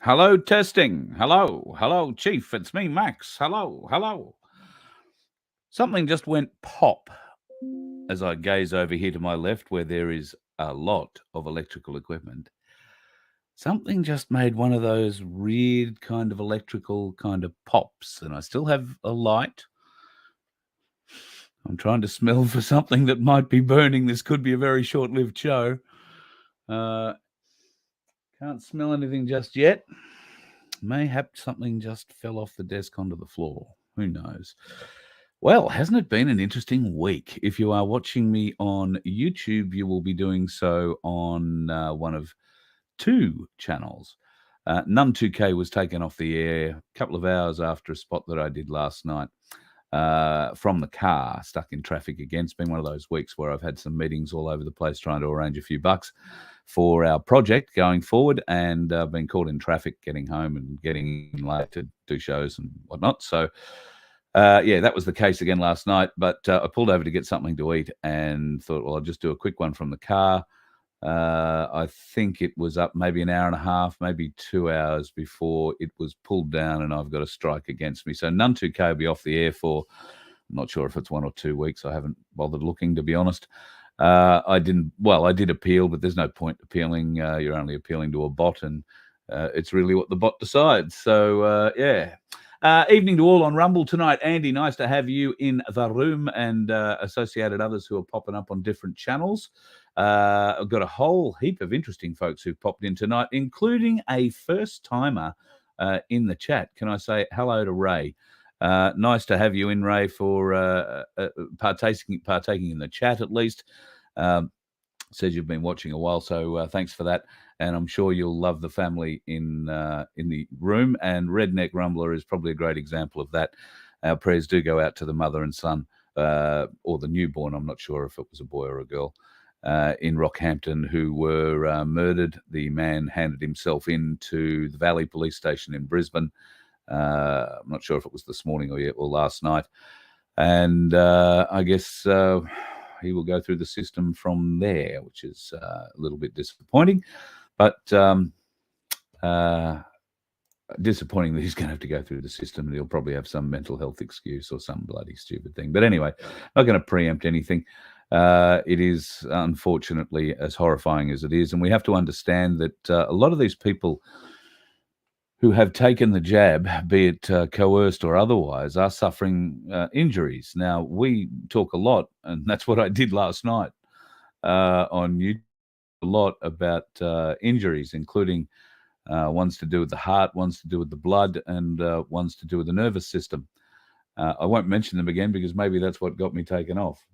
Hello, testing. Hello, Chief. It's me, Max. Hello. Something just went pop as I gaze over here to my left, where there is a lot of electrical equipment. Something just made one of those weird kind of electrical kind of pops, and I still have a light. I'm trying to smell for something that might be burning. This could be a very short-lived show. Can't smell anything just yet. Mayhap something just fell off the desk onto the floor. Who knows? Well, hasn't it been an interesting week? If you are watching me on YouTube, you will be doing so on one of two channels. Num 2K was taken off the air a couple of hours after a spot that I did last night from the car, stuck in traffic again. It's been one of those weeks where I've had some meetings all over the place trying to arrange a few bucks for our project going forward, and I've been caught in traffic getting home and getting late to do shows and whatnot. So, that was the case again last night, but I pulled over to get something to eat and thought, well, I'll just do a quick one from the car. I think it was up maybe an hour and a half, maybe 2 hours before it was pulled down, and I've got a strike against me. So None 2K will be off the air for, I'm not sure if it's 1 or 2 weeks. I haven't bothered looking, to be honest. I did appeal, but there's no point appealing. You're only appealing to a bot, and it's really what the bot decides. So, evening to all on Rumble tonight. Andy, nice to have you in the room, and associated others who are popping up on different channels. I've got a whole heap of interesting folks who popped in tonight, including a first-timer in the chat. Can I say hello to Ray? Nice to have you in, Ray, for partaking in the chat at least. Says you've been watching a while, so thanks for that. And I'm sure you'll love the family in the room. And Redneck Rumbler is probably a great example of that. Our prayers do go out to the mother and son, or the newborn. I'm not sure if it was a boy or a girl, in Rockhampton, who were murdered. The man handed himself into the Valley Police Station in Brisbane. I'm not sure if it was this morning or last night. And I guess he will go through the system from there, which is a little bit disappointing. But disappointing that he's going to have to go through the system, and he'll probably have some mental health excuse or some bloody stupid thing. But anyway, not going to preempt anything. It is unfortunately as horrifying as it is, and we have to understand that a lot of these people who have taken the jab, be it coerced or otherwise, are suffering injuries. Now, we talk a lot, and that's what I did last night on YouTube, a lot about injuries, including ones to do with the heart, ones to do with the blood, and ones to do with the nervous system. I won't mention them again because maybe that's what got me taken off.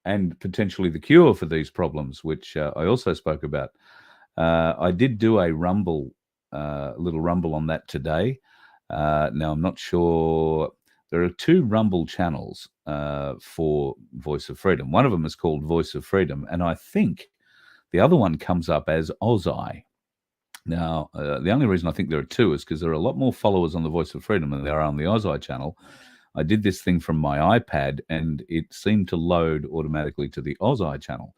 And potentially the cure for these problems, which I also spoke about. I did do a rumble, little rumble on that today. Now, I'm not sure. There are two Rumble channels for Voice of Freedom. One of them is called Voice of Freedom, and I think the other one comes up as Ozai. Now, the only reason I think there are two is because there are a lot more followers on the Voice of Freedom than there are on the Ozai channel. I did this thing from my iPad, and it seemed to load automatically to the Ozai channel.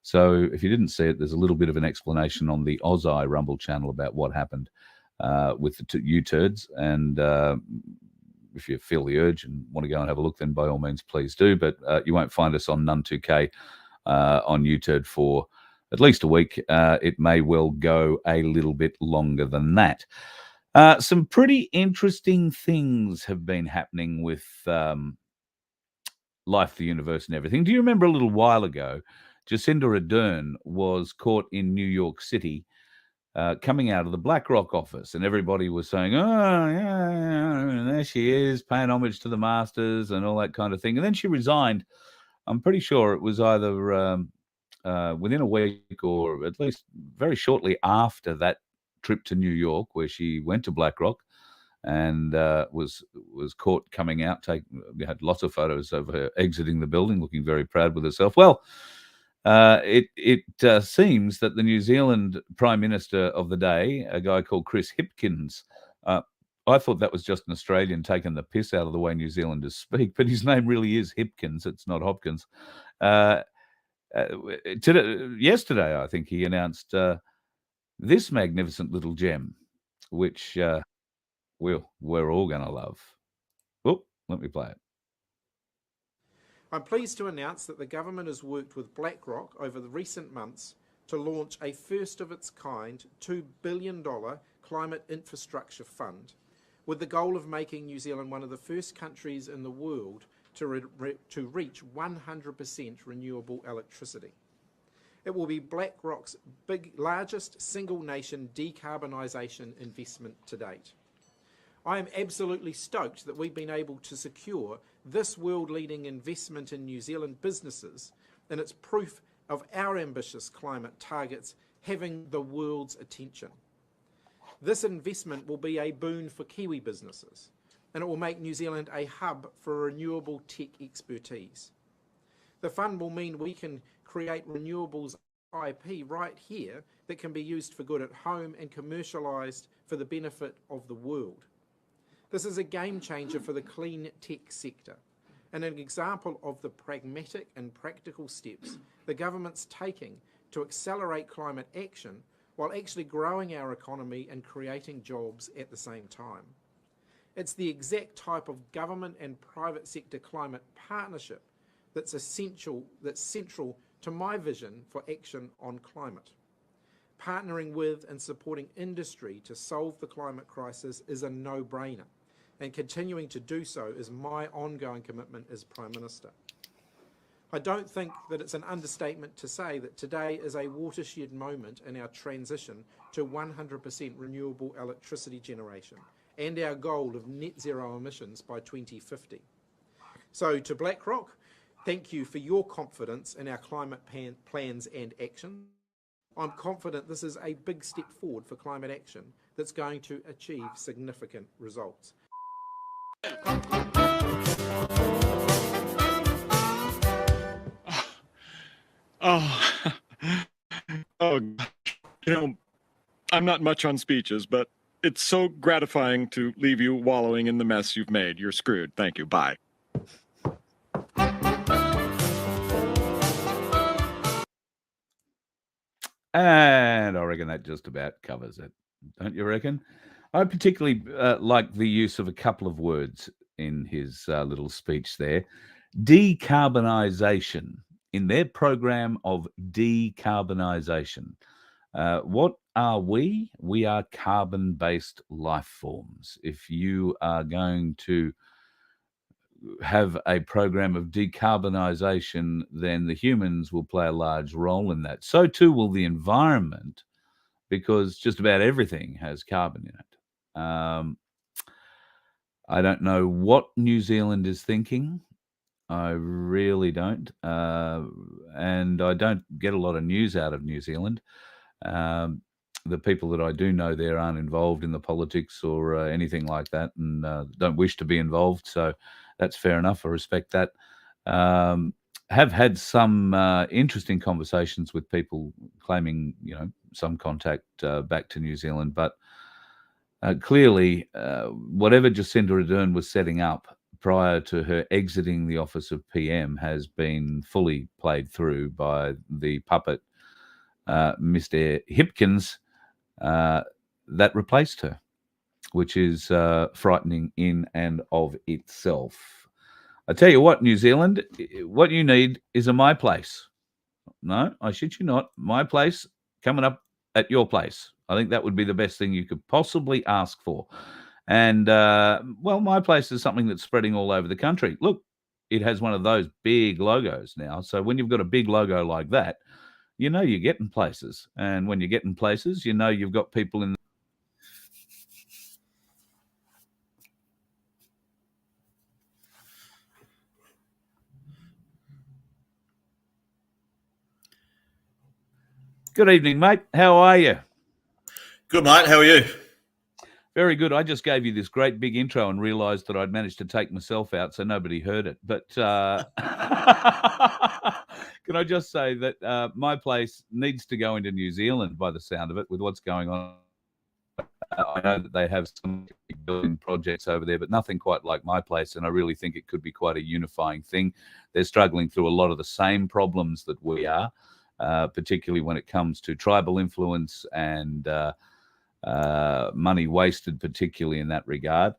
So if you didn't see it, there's a little bit of an explanation on the Ozai Rumble channel about what happened with the U-turds. And if you feel the urge and want to go and have a look, then by all means, please do. But you won't find us on None 2K on U-turd for at least a week. It may well go a little bit longer than that. Some pretty interesting things have been happening with life, the universe, and everything. Do you remember a little while ago, Jacinda Ardern was caught in New York City coming out of the BlackRock office, and everybody was saying, oh, yeah, there she is, paying homage to the masters and all that kind of thing. And then she resigned. I'm pretty sure it was either within a week or at least very shortly after that trip to New York, where she went to BlackRock and was caught coming out. We had lots of photos of her exiting the building, looking very proud with herself. Well, it seems that the New Zealand Prime Minister of the day, a guy called Chris Hipkins, I thought that was just an Australian taking the piss out of the way New Zealanders speak, but his name really is Hipkins. It's not Hopkins. Yesterday, I think he announced this magnificent little gem, which we're all going to love. Oh, let me play it. I'm pleased to announce that the government has worked with BlackRock over the recent months to launch a first-of-its-kind $2 billion climate infrastructure fund, with the goal of making New Zealand one of the first countries in the world to reach 100% renewable electricity. It will be BlackRock's largest single-nation decarbonisation investment to date. I am absolutely stoked that we've been able to secure this world-leading investment in New Zealand businesses, and it's proof of our ambitious climate targets having the world's attention. This investment will be a boon for Kiwi businesses, and it will make New Zealand a hub for renewable tech expertise. The fund will mean we can create renewables IP right here that can be used for good at home and commercialised for the benefit of the world. This is a game changer for the clean tech sector and an example of the pragmatic and practical steps the government's taking to accelerate climate action while actually growing our economy and creating jobs at the same time. It's the exact type of government and private sector climate partnership that's central to my vision for action on climate. Partnering with and supporting industry to solve the climate crisis is a no-brainer, and continuing to do so is my ongoing commitment as Prime Minister. I don't think that it's an understatement to say that today is a watershed moment in our transition to 100% renewable electricity generation and our goal of net zero emissions by 2050. So to BlackRock, thank you for your confidence in our climate plans and actions. I'm confident this is a big step forward for climate action that's going to achieve significant results. I'm not much on speeches, but it's so gratifying to leave you wallowing in the mess you've made. You're screwed. Thank you. Bye. And I reckon that just about covers it, don't you reckon? I particularly like the use of a couple of words in his little speech there. Decarbonisation. In their program of decarbonisation. What are we? We are carbon-based life forms. If you are going to have a program of decarbonisation, then the humans will play a large role in that. So too will the environment, because just about everything has carbon in it. I don't know what New Zealand is thinking. I really don't. And I don't get a lot of news out of New Zealand. The people that I do know there aren't involved in the politics or anything like that, and don't wish to be involved. So that's fair enough. I respect that. Have had some interesting conversations with people claiming, some contact back to New Zealand, but clearly, whatever Jacinda Ardern was setting up prior to her exiting the office of PM has been fully played through by the puppet, Mr. Hipkins, that replaced her, which is frightening in and of itself. I tell you what, New Zealand, what you need is a MyPlace. No, I shit you not. MyPlace coming up at your place. I think that would be the best thing you could possibly ask for. And, MyPlace is something that's spreading all over the country. Look, it has one of those big logos now. So when you've got a big logo like that, you're getting places. And when you're getting places, you've got people in. Good evening, mate. How are you? Good, mate. How are you? Very good. I just gave you this great big intro and realised that I'd managed to take myself out, so nobody heard it. But can I just say that MyPlace needs to go into New Zealand by the sound of it with what's going on. I know that they have some building projects over there, but nothing quite like MyPlace, and I really think it could be quite a unifying thing. They're struggling through a lot of the same problems that we are. particularly when it comes to tribal influence and money wasted, particularly in that regard.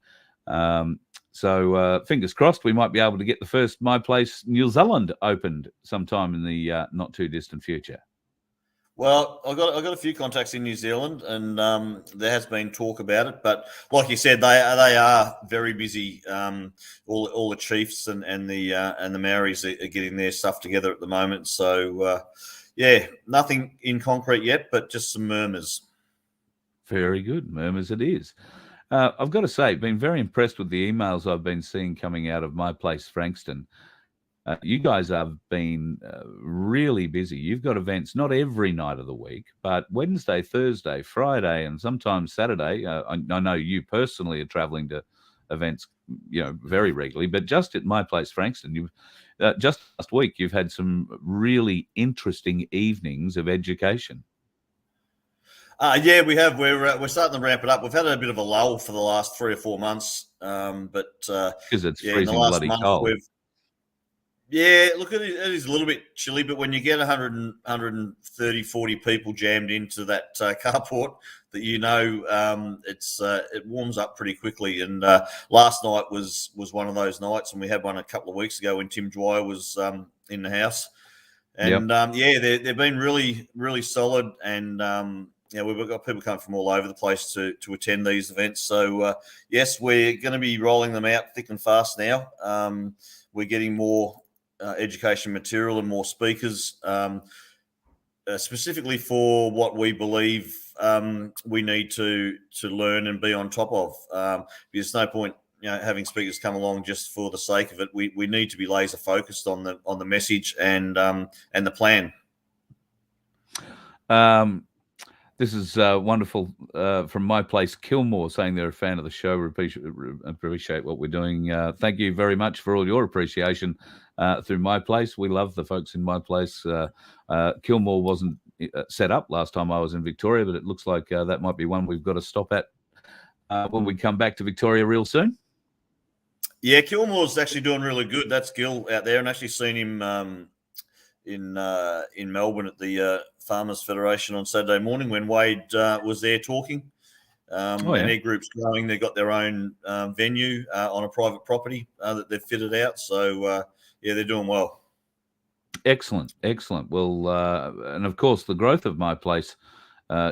So fingers crossed, we might be able to get the first MyPlace New Zealand opened sometime in the not too distant future. Well, I got a few contacts in New Zealand, and there has been talk about it. But like you said, they are very busy. All the chiefs and the Maoris are getting their stuff together at the moment. So yeah, nothing in concrete yet, but just some murmurs. Very good, murmurs it is. I've got to say, been very impressed with the emails I've been seeing coming out of MyPlace Frankston. You guys have been really busy. You've got events not every night of the week, but Wednesday, Thursday, Friday, and sometimes Saturday. I know you personally are traveling to events, very regularly. But just at MyPlace Frankston, you've just last week you've had some really interesting evenings of education. Yeah, we have. We're starting to ramp it up. We've had a bit of a lull for the last 3 or 4 months, but because it's in freezing the last bloody month cold. Yeah, look, it is a little bit chilly, but when you get 130, 40 people jammed into that carport, that it warms up pretty quickly. And last night was one of those nights, and we had one a couple of weeks ago when Tim Dwyer was in the house. And they've been really, really solid. And we've got people coming from all over the place to attend these events. So yes, we're going to be rolling them out thick and fast now. We're getting more education material and more speakers, specifically for what we believe we need to learn and be on top of. There's no point, having speakers come along just for the sake of it. We need to be laser focused on the message and the plan. This is wonderful from MyPlace Kilmore, saying they're a fan of the show. Appreciate what we're doing. Thank you very much for all your appreciation through MyPlace. We love the folks in MyPlace. Kilmore wasn't set up last time I was in Victoria, but it looks like that might be one we've got to stop at when we come back to Victoria real soon. Yeah, Kilmore's actually doing really good. That's Gil out there, and actually seen him in Melbourne at the Farmers Federation on Saturday morning when Wade was there talking. And their group's growing. They've got their own venue on a private property that they've fitted out. So, they're doing well. Excellent. Well, and of course, the growth of MyPlace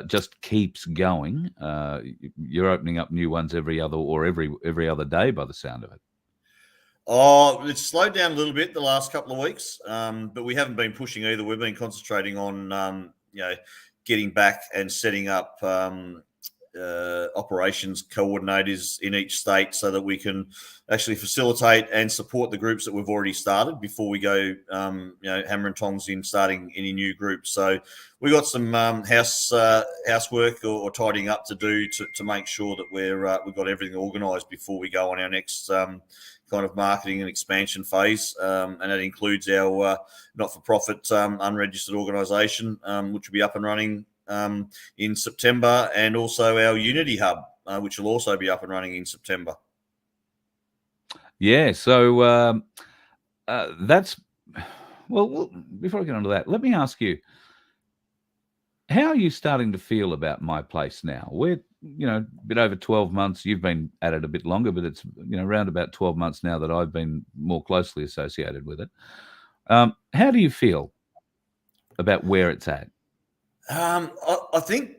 just keeps going. You're opening up new ones every other day by the sound of it. Oh, it's slowed down a little bit the last couple of weeks, but we haven't been pushing either. We've been concentrating on, getting back and setting up operations coordinators in each state so that we can actually facilitate and support the groups that we've already started before we go, hammer and tongs in starting any new groups. So we got some housework or tidying up to do to make sure that we've got everything organised before we go on our next kind of marketing and expansion phase, and that includes our not-for-profit unregistered organisation, which will be up and running in September, and also our Unity Hub, which will also be up and running in September. Yeah, so that's well. Before I get on to that, let me ask you: how are you starting to feel about MyPlace now? We're a bit over 12 months. You've been at it a bit longer, but it's around about 12 months now that I've been more closely associated with it. How do you feel about where it's at? I think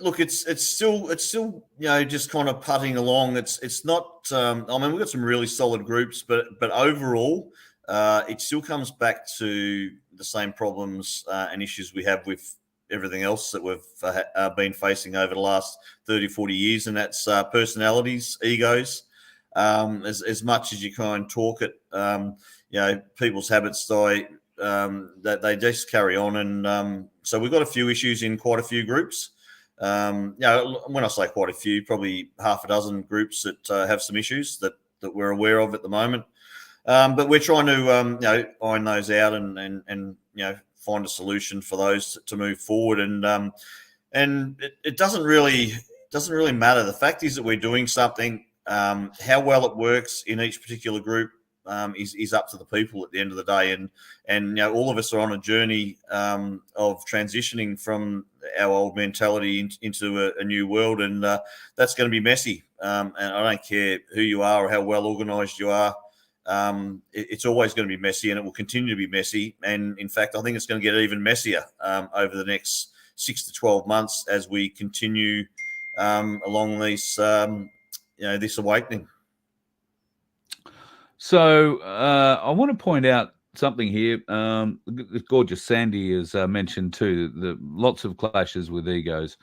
look, it's still just kind of putting along. It's not. We've got some really solid groups, but overall, it still comes back to the same problems and issues we have with everything else that we've been facing over the last 30, 40 years, and that's personalities, egos. As much as you kind of talk it, people's habits die. That they just carry on, and so we've got a few issues in quite a few groups. When I say quite a few, probably half a dozen groups that have some issues that we're aware of at the moment. But we're trying to iron those out and find a solution for those to move forward. And it doesn't really matter. The fact is that we're doing something. How well it works in each particular group is up to the people at the end of the day. And all of us are on a journey of transitioning from our old mentality into a new world, and that's going to be messy. And I don't care who you are or how well organised you are. It's always going to be messy, and it will continue to be messy. And in fact, I think it's going to get even messier over the next 6 to 12 months as we continue along this, this awakening. So I want to point out something here. The gorgeous Sandy has mentioned too, lots of clashes with egos.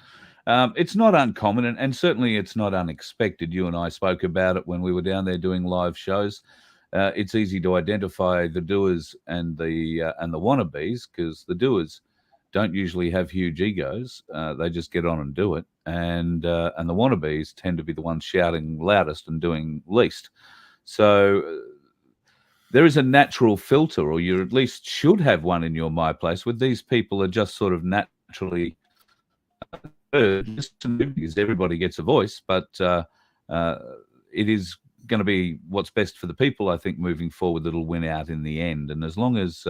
It's not uncommon, and certainly it's not unexpected. You and I spoke about it when we were down there doing live shows. It's easy to identify the doers and the wannabes, because the doers don't usually have huge egos. They just get on and do it, and the wannabes tend to be the ones shouting loudest and doing least. So there is a natural filter, or you at least should have one in your MyPlace, where these people are just sort of naturally heard, because everybody gets a voice, but it is going to be what's best for the people, I think, moving forward, that'll win out in the end. And as long as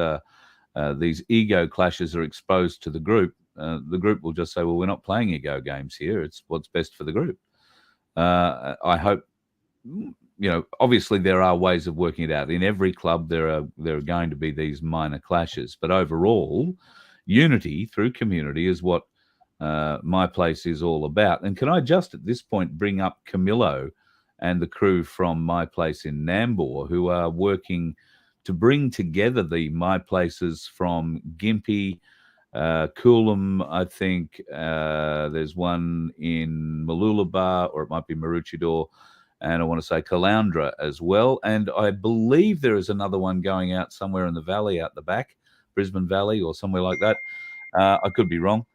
these ego clashes are exposed to the group will just say, well, we're not playing ego games here. It's what's best for the group. I hope, obviously there are ways of working it out. In every club, there are going to be these minor clashes, but overall, unity through community is what MyPlace is all about. And can I just at this point bring up Camillo and the crew from MyPlace in Nambour, who are working to bring together the MyPlaces from Gympie, Coolum, I think. There's one in Mooloolaba, or it might be Maroochydore, and I want to say Caloundra as well. And I believe there is another one going out somewhere in the valley out the back, Brisbane Valley or somewhere like that. I could be wrong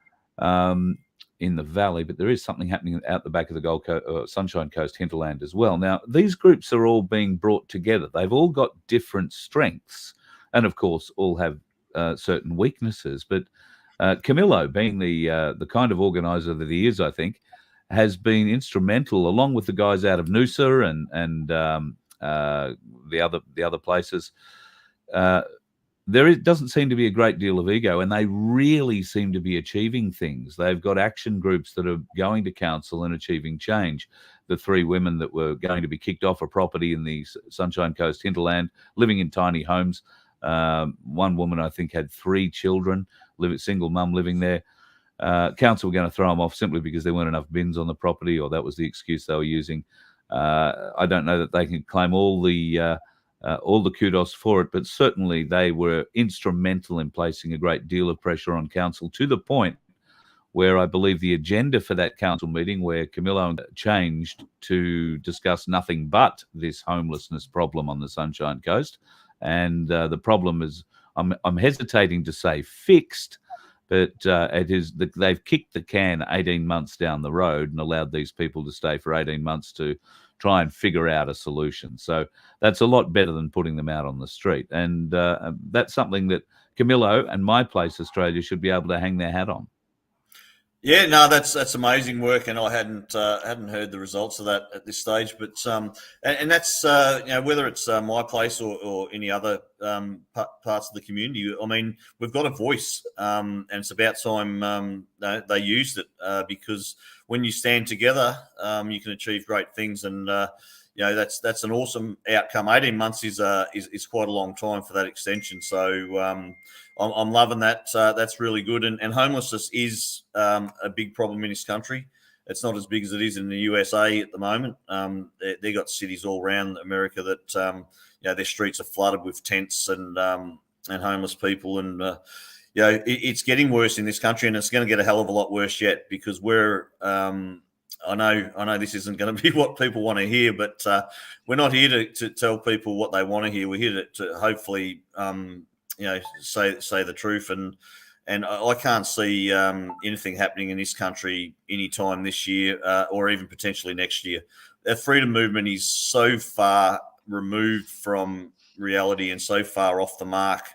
in the valley, but there is something happening out the back of the Gold Coast, Sunshine Coast hinterland as well. Now, these groups are all being brought together. They've all got different strengths, and of course, all have certain weaknesses. But Camillo, being the kind of organizer that he is, I think, has been instrumental, along with the guys out of Noosa and the other places. There doesn't seem to be a great deal of ego, and they really seem to be achieving things. They've got action groups that are going to council and achieving change. The 3 women that were going to be kicked off a property in the Sunshine Coast hinterland, living in tiny homes. One woman, I think, had 3 children, single mum living there. Council were going to throw them off simply because there weren't enough bins on the property, or that was the excuse they were using. I don't know that they can claim all the kudos for it, but certainly they were instrumental in placing a great deal of pressure on council, to the point where I believe the agenda for that council meeting, where Camillo changed to discuss nothing but this homelessness problem on the Sunshine Coast. And the problem is, I'm hesitating to say fixed, but it is they've kicked the can 18 months down the road and allowed these people to stay for 18 months to try and figure out a solution. So that's a lot better than putting them out on the street. And that's something that Camillo and MyPlace Australia should be able to hang their hat on. Yeah, no, that's amazing work, and I hadn't heard the results of that at this stage. But and that's whether it's MyPlace or any other parts of the community. I mean, we've got a voice, and it's about time they used it, because when you stand together, you can achieve great things. And that's an awesome outcome. 18 months is quite a long time for that extension. So I'm loving that. That's really good. And homelessness is a big problem in this country. It's not as big as it is in the USA at the moment. They got cities all around America that their streets are flooded with tents and homeless people, and it's getting worse in this country, and it's going to get a hell of a lot worse yet, because we're I know this isn't going to be what people want to hear, but we're not here to tell people what they want to hear. We're here to hopefully say the truth, and I can't see anything happening in this country anytime this year or even potentially next year. The freedom movement is so far removed from reality and so far off the mark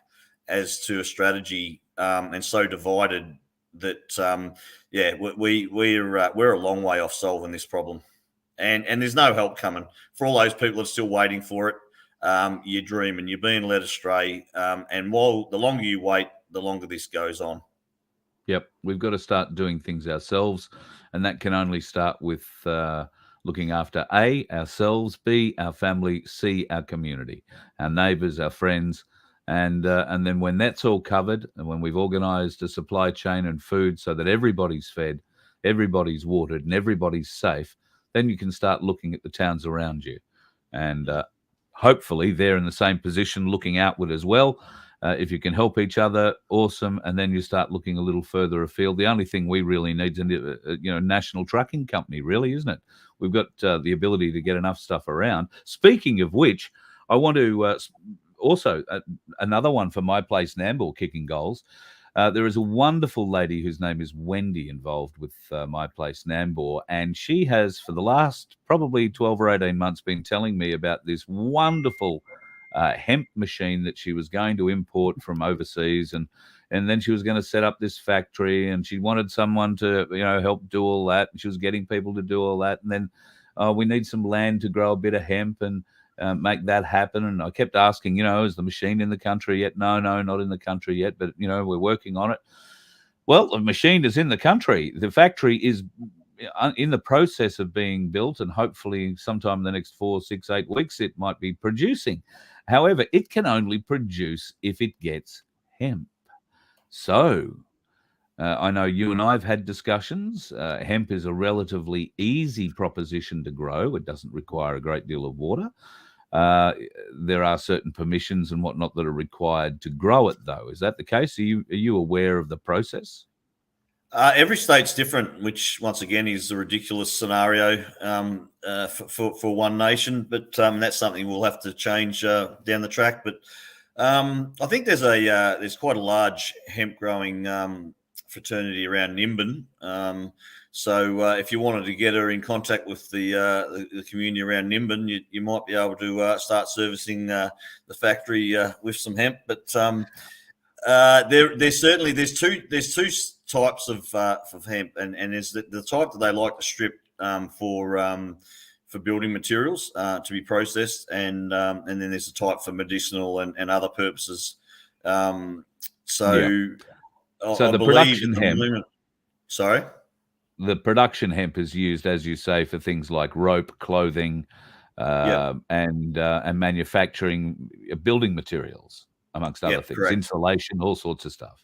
as to a strategy, and so divided that we're a long way off solving this problem, and there's no help coming for all those people that are still waiting for it. you're dreaming. You're being led astray. And while the longer you wait, the longer this goes on. Yep, we've got to start doing things ourselves, and that can only start with looking after A, ourselves, B, our family, C, our community, our neighbours, our friends, and then when that's all covered, and when we've organised a supply chain and food so that everybody's fed, everybody's watered, and everybody's safe, then you can start looking at the towns around you, and hopefully they're in the same position, looking outward as well. If you can help each other, awesome. And then you start looking a little further afield. The only thing we really need is a national trucking company, really, isn't it? We've got the ability to get enough stuff around. Speaking of which, I want to also another one for MyPlace Nambour kicking goals. There is a wonderful lady whose name is Wendy involved with MyPlace Nambour, and she has, for the last probably 12 or 18 months, been telling me about this wonderful hemp machine that she was going to import from overseas, and then she was going to set up this factory, and she wanted someone to help do all that, and she was getting people to do all that, and then we need some land to grow a bit of hemp and make that happen. And I kept asking, is the machine in the country yet? No, not in the country yet, but we're working on it. Well, the machine is in the country. The factory is in the process of being built, and hopefully sometime in the next 4, 6, 8 weeks it might be producing. However, it can only produce if it gets hemp. So I know you and I have had discussions. Hemp is a relatively easy proposition to grow. It doesn't require a great deal of water. There are certain permissions and whatnot that are required to grow it, though. Is that the case? Are you aware of the process? Every state's different, which once again is a ridiculous scenario for one nation. But that's something we'll have to change down the track. But I think there's quite a large hemp growing fraternity around Nimbin. So if you wanted to get her in contact with the community around Nimbin, you might be able to start servicing the factory with some hemp. But there's two types of hemp, and there's the type that they like to strip for building materials to be processed, and then there's a type for medicinal and other purposes. So the production hemp. Sorry. The production hemp is used, as you say, for things like rope, clothing, and manufacturing building materials, amongst other things, correct. Insulation, all sorts of stuff.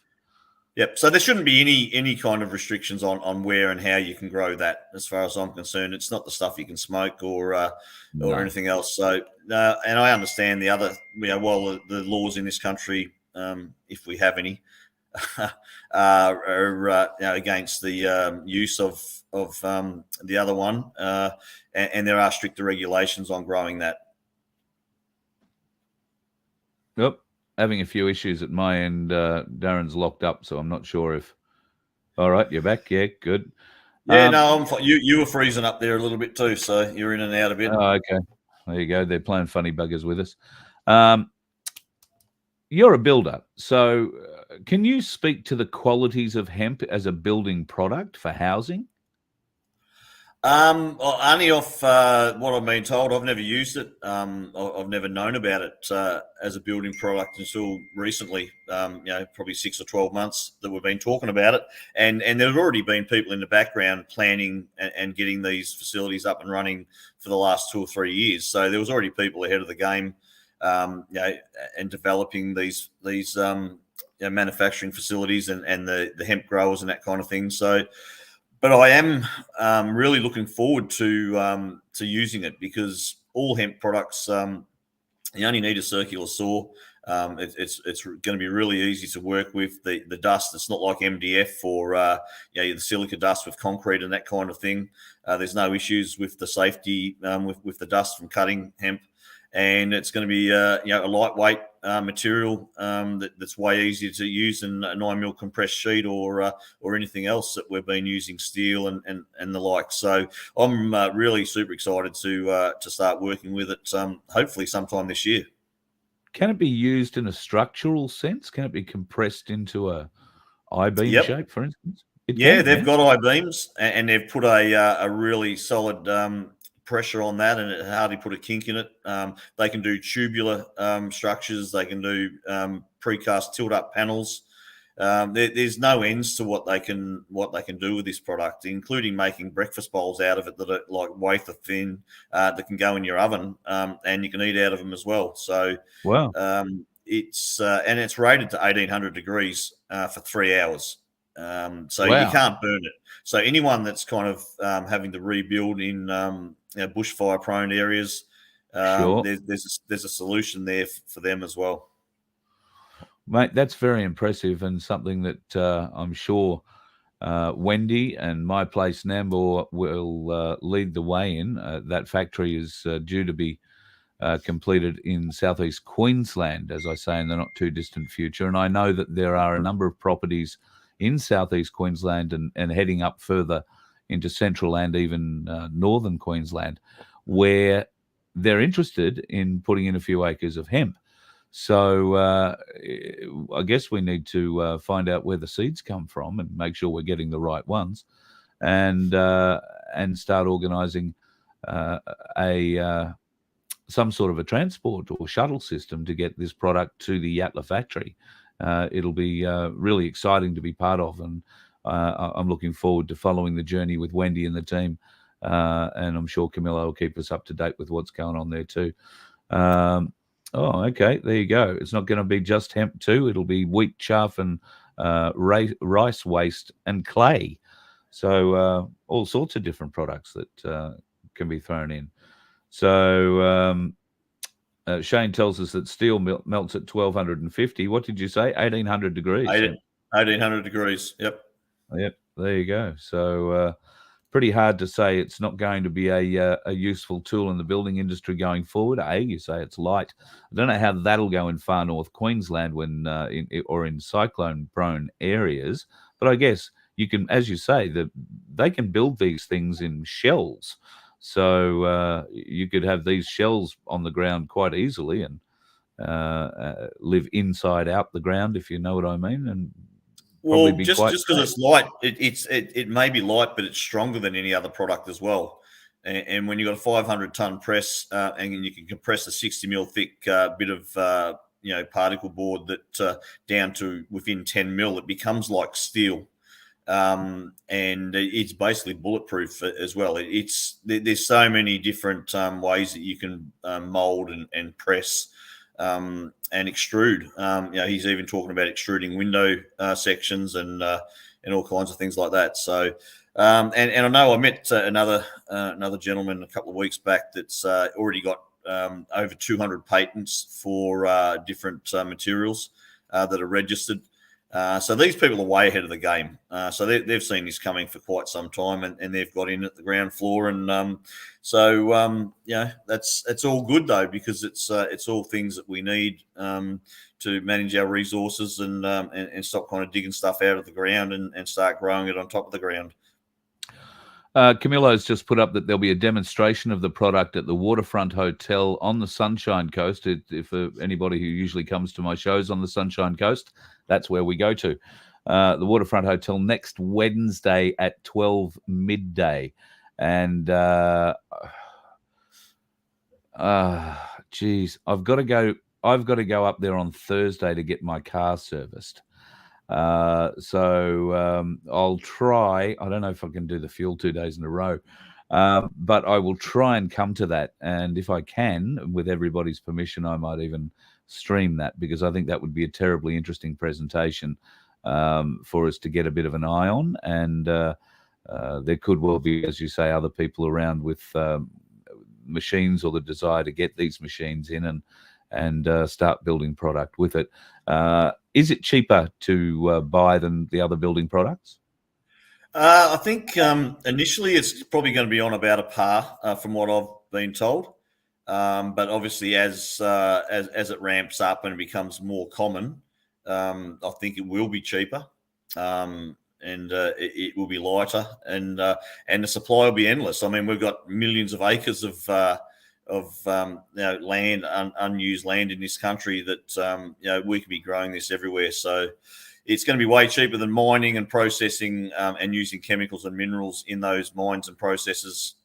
Yep. So there shouldn't be any kind of restrictions on where and how you can grow that, as far as I'm concerned. It's not the stuff you can smoke or anything else. So, and I understand the other, while the laws in this country, if we have any, are against the use of the other one, and there are stricter regulations on growing that. Yep. Having a few issues at my end. Darren's locked up, so I'm not sure if. All right, you're back. Yeah, good. Yeah, no, I'm fine. You were freezing up there a little bit too, so you're in and out a bit. Oh, okay. There you go. They're playing funny buggers with us. You're a builder, so can you speak to the qualities of hemp as a building product for housing? Only off what I've been told. I've never used it. I've never known about it as a building product until recently. Probably 6 or 12 months that we've been talking about it, and there's already been people in the background planning and getting these facilities up and running for the last 2 or 3 years. So there was already people ahead of the game, and developing these manufacturing facilities and the hemp growers and that kind of thing. So. But I am really looking forward to using it, because all hemp products, you only need a circular saw. It's going to be really easy to work with. The dust, it's not like MDF or the silica dust with concrete and that kind of thing. There's no issues with the safety with the dust from cutting hemp. And it's going to be a lightweight material that's way easier to use than a 9mm compressed sheet or anything else that we've been using, steel and the like. So I'm really super excited to start working with it. Hopefully sometime this year. Can it be used in a structural sense? Can it be compressed into a I-beam shape, for instance? They've got I-beams, and they've put a really solid pressure on that and it hardly put a kink in it. They can do tubular structures. They can do precast tilt-up panels. There's no ends to what they can do with this product, including making breakfast bowls out of it that are like wafer thin, that can go in your oven, and you can eat out of them as well. So Wow. it's rated to 1800 degrees for 3 hours. So Wow. you can't burn it. So anyone that's kind of having to rebuild in bushfire prone areas, Sure. there's a solution there for them as well. Mate, that's very impressive and something that I'm sure Wendy and MyPlace Nambour will lead the way in. That factory is due to be completed in southeast Queensland, as I say, in the not too distant future. And I know that there are a number of properties in southeast Queensland and heading up further into central and even northern Queensland where they're interested in putting in a few acres of hemp. So I guess we need to find out where the seeds come from and make sure we're getting the right ones, and start organising some sort of a transport or shuttle system to get this product to the Yatala factory. It'll be really exciting to be part of, and I'm looking forward to following the journey with Wendy and the team, and I'm sure Camilla will keep us up to date with what's going on there too. Oh, okay. There you go. It's not going to be just hemp too. It'll be wheat chaff and rice waste and clay. So all sorts of different products that can be thrown in. So Shane tells us that steel melts at 1250. What did you say? 1800 degrees. 1800 degrees. Yep. Yep. There you go. So pretty hard to say it's not going to be a useful tool in the building industry going forward. You say it's light. I don't know how that'll go in far north Queensland when in cyclone-prone areas. But I guess you can, as you say, they can build these things in shells. So you could have these shells on the ground quite easily and live inside out the ground, if you know what I mean. And well, just because it's light, it may be light, but it's stronger than any other product as well. And when you've got a 500-ton press and you can compress a 60 mil thick bit of particle board that down to within 10 mil, it becomes like steel. And it's basically bulletproof as well. There's so many different ways that you can mold and press and extrude. He's even talking about extruding window sections and all kinds of things like that. So, and I know I met another gentleman a couple of weeks back that's already got over 200 patents for different materials that are registered. So these people are way ahead of the game. So they've seen this coming for quite some time, and they've got in at the ground floor. And that's all good though, because it's all things that we need to manage our resources and stop kind of digging stuff out of the ground and start growing it on top of the ground. Camillo's just put up that there'll be a demonstration of the product at the Waterfront Hotel on the Sunshine Coast. If anybody who usually comes to my shows on the Sunshine Coast, that's where we go to. The Waterfront Hotel next Wednesday at 12 midday. And, geez, I've got to go up there on Thursday to get my car serviced. So I'll try. I don't know if I can do the fuel 2 days in a row, but I will try and come to that. And if I can, with everybody's permission, I might even stream that, because I think that would be a terribly interesting presentation for us to get a bit of an eye on. And there could well be, as you say, other people around with machines or the desire to get these machines in and start building product with it. Is it cheaper to buy than the other building products? I think initially it's probably going to be on about a par from what I've been told. But obviously as it ramps up and it becomes more common, I think it will be cheaper. And it will be lighter, and the supply will be endless. I mean, we've got millions of acres of land, unused land in this country that we could be growing this everywhere. So it's going to be way cheaper than mining and processing and using chemicals and minerals in those mines and processes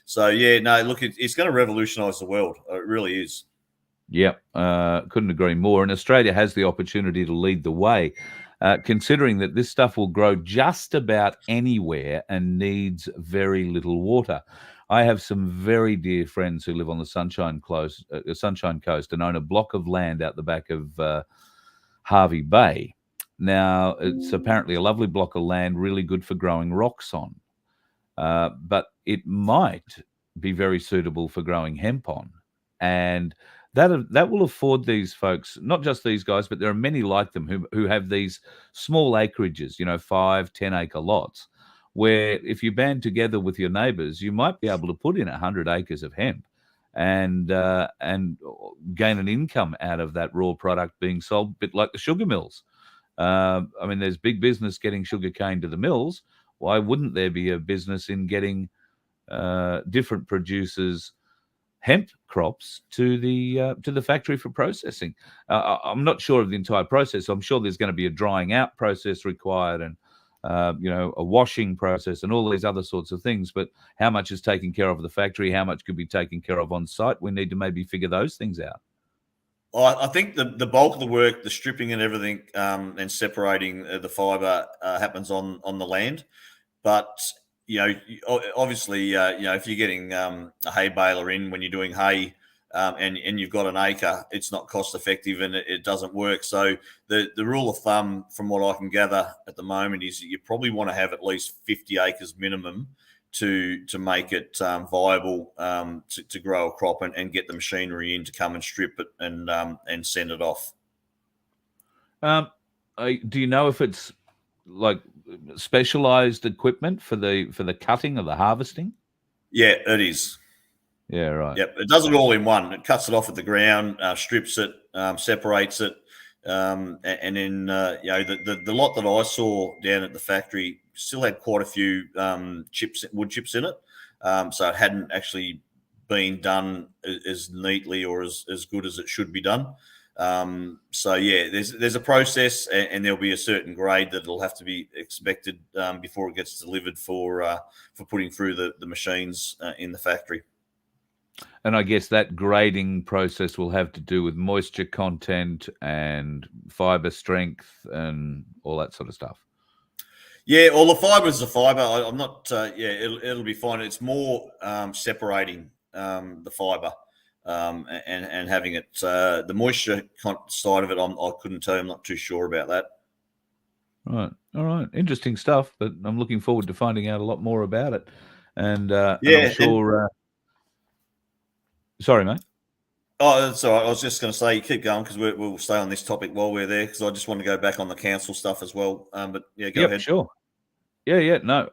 So yeah, no, look, it's going to revolutionise the world. It really is. Yep, couldn't agree more. And Australia has the opportunity to lead the way, considering that this stuff will grow just about anywhere and needs very little water. I have some very dear friends who live on the Sunshine Coast and own a block of land out the back of Hervey Bay. Now, it's apparently a lovely block of land, really good for growing rocks on. But it might be very suitable for growing hemp on. And that will afford these folks, not just these guys, but there are many like them who have these small acreages, 5-10 acre lots, where if you band together with your neighbours, you might be able to put in 100 acres of hemp and gain an income out of that raw product being sold, a bit like the sugar mills. I mean, there's big business getting sugar cane to the mills. Why wouldn't there be a business in getting different producers hemp crops to the factory for processing? I'm not sure of the entire process. I'm sure there's going to be a drying out process required and a washing process and all these other sorts of things. But how much is taken care of at the factory? How much could be taken care of on site? We need to maybe figure those things out. I think the bulk of the work, the stripping and everything, and separating the fibre happens on the land. But obviously, if you're getting a hay baler in when you're doing hay, and you've got an acre, it's not cost effective and it doesn't work. So the rule of thumb, from what I can gather at the moment, is that you probably want to have at least 50 acres minimum to make it viable to grow a crop and get the machinery in to come and strip it and send it off. Do you know if it's like specialized equipment for the cutting or the harvesting? Yeah, it is. Yeah, right. Yep, it does it all in one. It cuts it off at the ground, strips it, separates it, and then the lot that I saw down at the factory still had quite a few wood chips in it, so it hadn't actually been done as neatly or as good as it should be done. So yeah, there's a process, and there'll be a certain grade that'll have to be expected before it gets delivered for putting through the machines in the factory. And I guess that grading process will have to do with moisture content and fiber strength and all that sort of stuff. Yeah, well, the fibre is the fibre. I'm not. It'll be fine. It's more separating the fibre and having it. The moisture side of it, I couldn't tell you. I'm not too sure about that. Right. All right. Interesting stuff. But I'm looking forward to finding out a lot more about it. And and I'm sure. Sorry, mate. Oh, that's all right. I was just going to say, keep going because we'll stay on this topic while we're there, because I just want to go back on the council stuff as well. But yeah, go ahead. Sure. Yeah. No.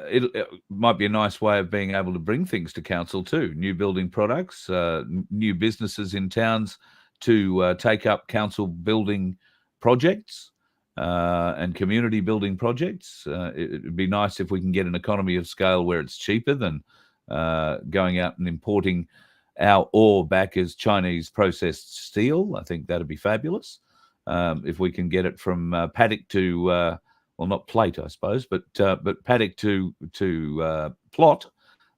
It might be a nice way of being able to bring things to council too. New building products, new businesses in towns to take up council building projects and community building projects. It'd be nice if we can get an economy of scale where it's cheaper than going out and importing our ore back as Chinese processed steel. I think that'd be fabulous. If we can get it from paddock to, well, not plate, I suppose, but paddock to plot,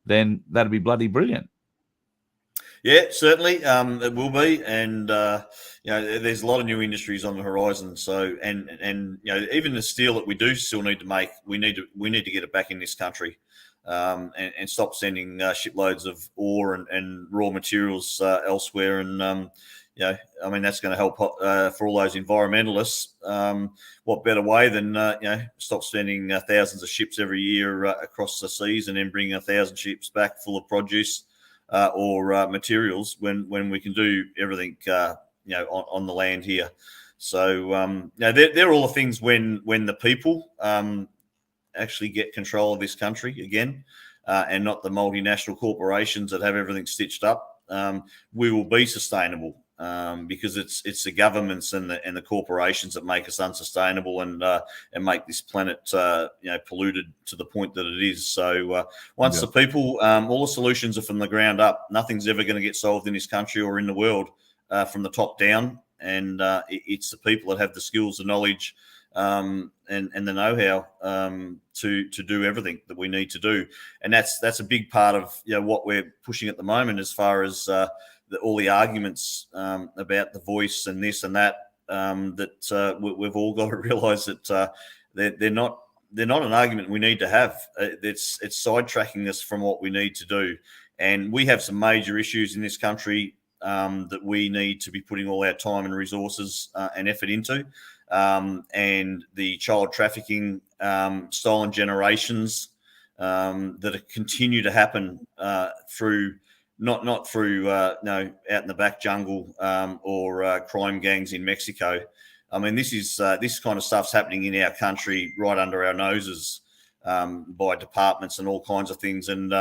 then that'd be bloody brilliant. Yeah, certainly it will be, and there's a lot of new industries on the horizon. So, and even the steel that we do still need to make, we need to get it back in this country. And stop sending shiploads of ore and raw materials elsewhere. And, that's going to help for all those environmentalists. What better way than, stop sending thousands of ships every year across the seas and then bringing 1,000 ships back full of produce or materials when we can do everything, on the land here. So, they're all the things when the people actually get control of this country again, and not the multinational corporations that have everything stitched up. We will be sustainable because it's the governments and the corporations that make us unsustainable and make this planet polluted to the point that it is. So once the people, all the solutions are from the ground up. Nothing's ever going to get solved in this country or in the world from the top down. and it's the people that have the skills, the knowledge, and the know-how to do everything that we need to do. And that's a big part of what we're pushing at the moment, as far as all the arguments about the voice and this and that. We've all got to realise that they're not an argument we need to have. It's sidetracking us from what we need to do. And we have some major issues in this country that we need to be putting all our time and resources and effort into. And the child trafficking, stolen generations that continue to happen through not through out in the back jungle or crime gangs in Mexico. I mean, this kind of stuff's happening in our country right under our noses by departments and all kinds of things. And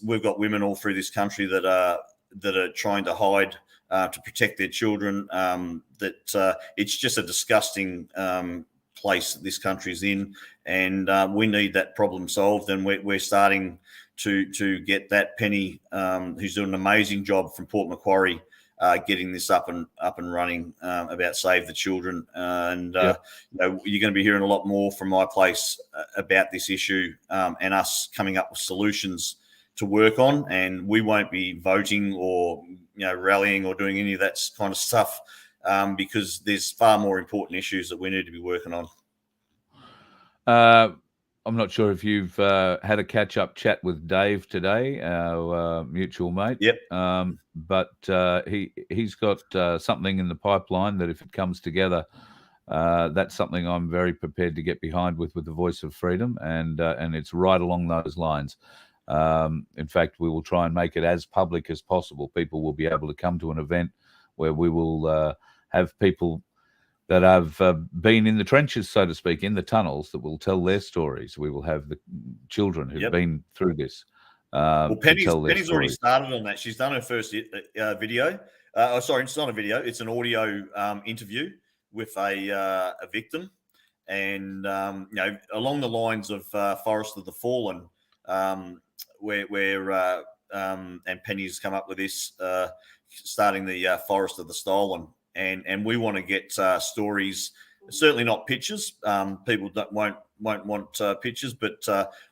we've got women all through this country that are trying to hide to protect their children. It's just a disgusting place that this country's in, and we need that problem solved. And we're starting to get that Penny, who's doing an amazing job from Port Macquarie, getting this up and running about Save the Children. You're going to be hearing a lot more from MyPlace about this issue and us coming up with solutions to work on. And we won't be voting or rallying or doing any of that kind of stuff because there's far more important issues that we need to be working on. I'm not sure if you've had a catch-up chat with Dave today, our mutual mate. Yep. But he's got something in the pipeline that, if it comes together, that's something I'm very prepared to get behind with the Voice of Freedom, and it's right along those lines. In fact, we will try and make it as public as possible. People will be able to come to an event where we will have people that have been in the trenches, so to speak, in the tunnels, that will tell their stories. We will have the children who've been through this. Well, Penny's already started on that. She's done her first video. Sorry, it's not a video. It's an audio interview with a victim. And, along the lines of Forest of the Fallen, where and Penny's come up with this, starting the Forest of the Stolen. And we want to get stories, certainly not pictures. People won't want pictures, but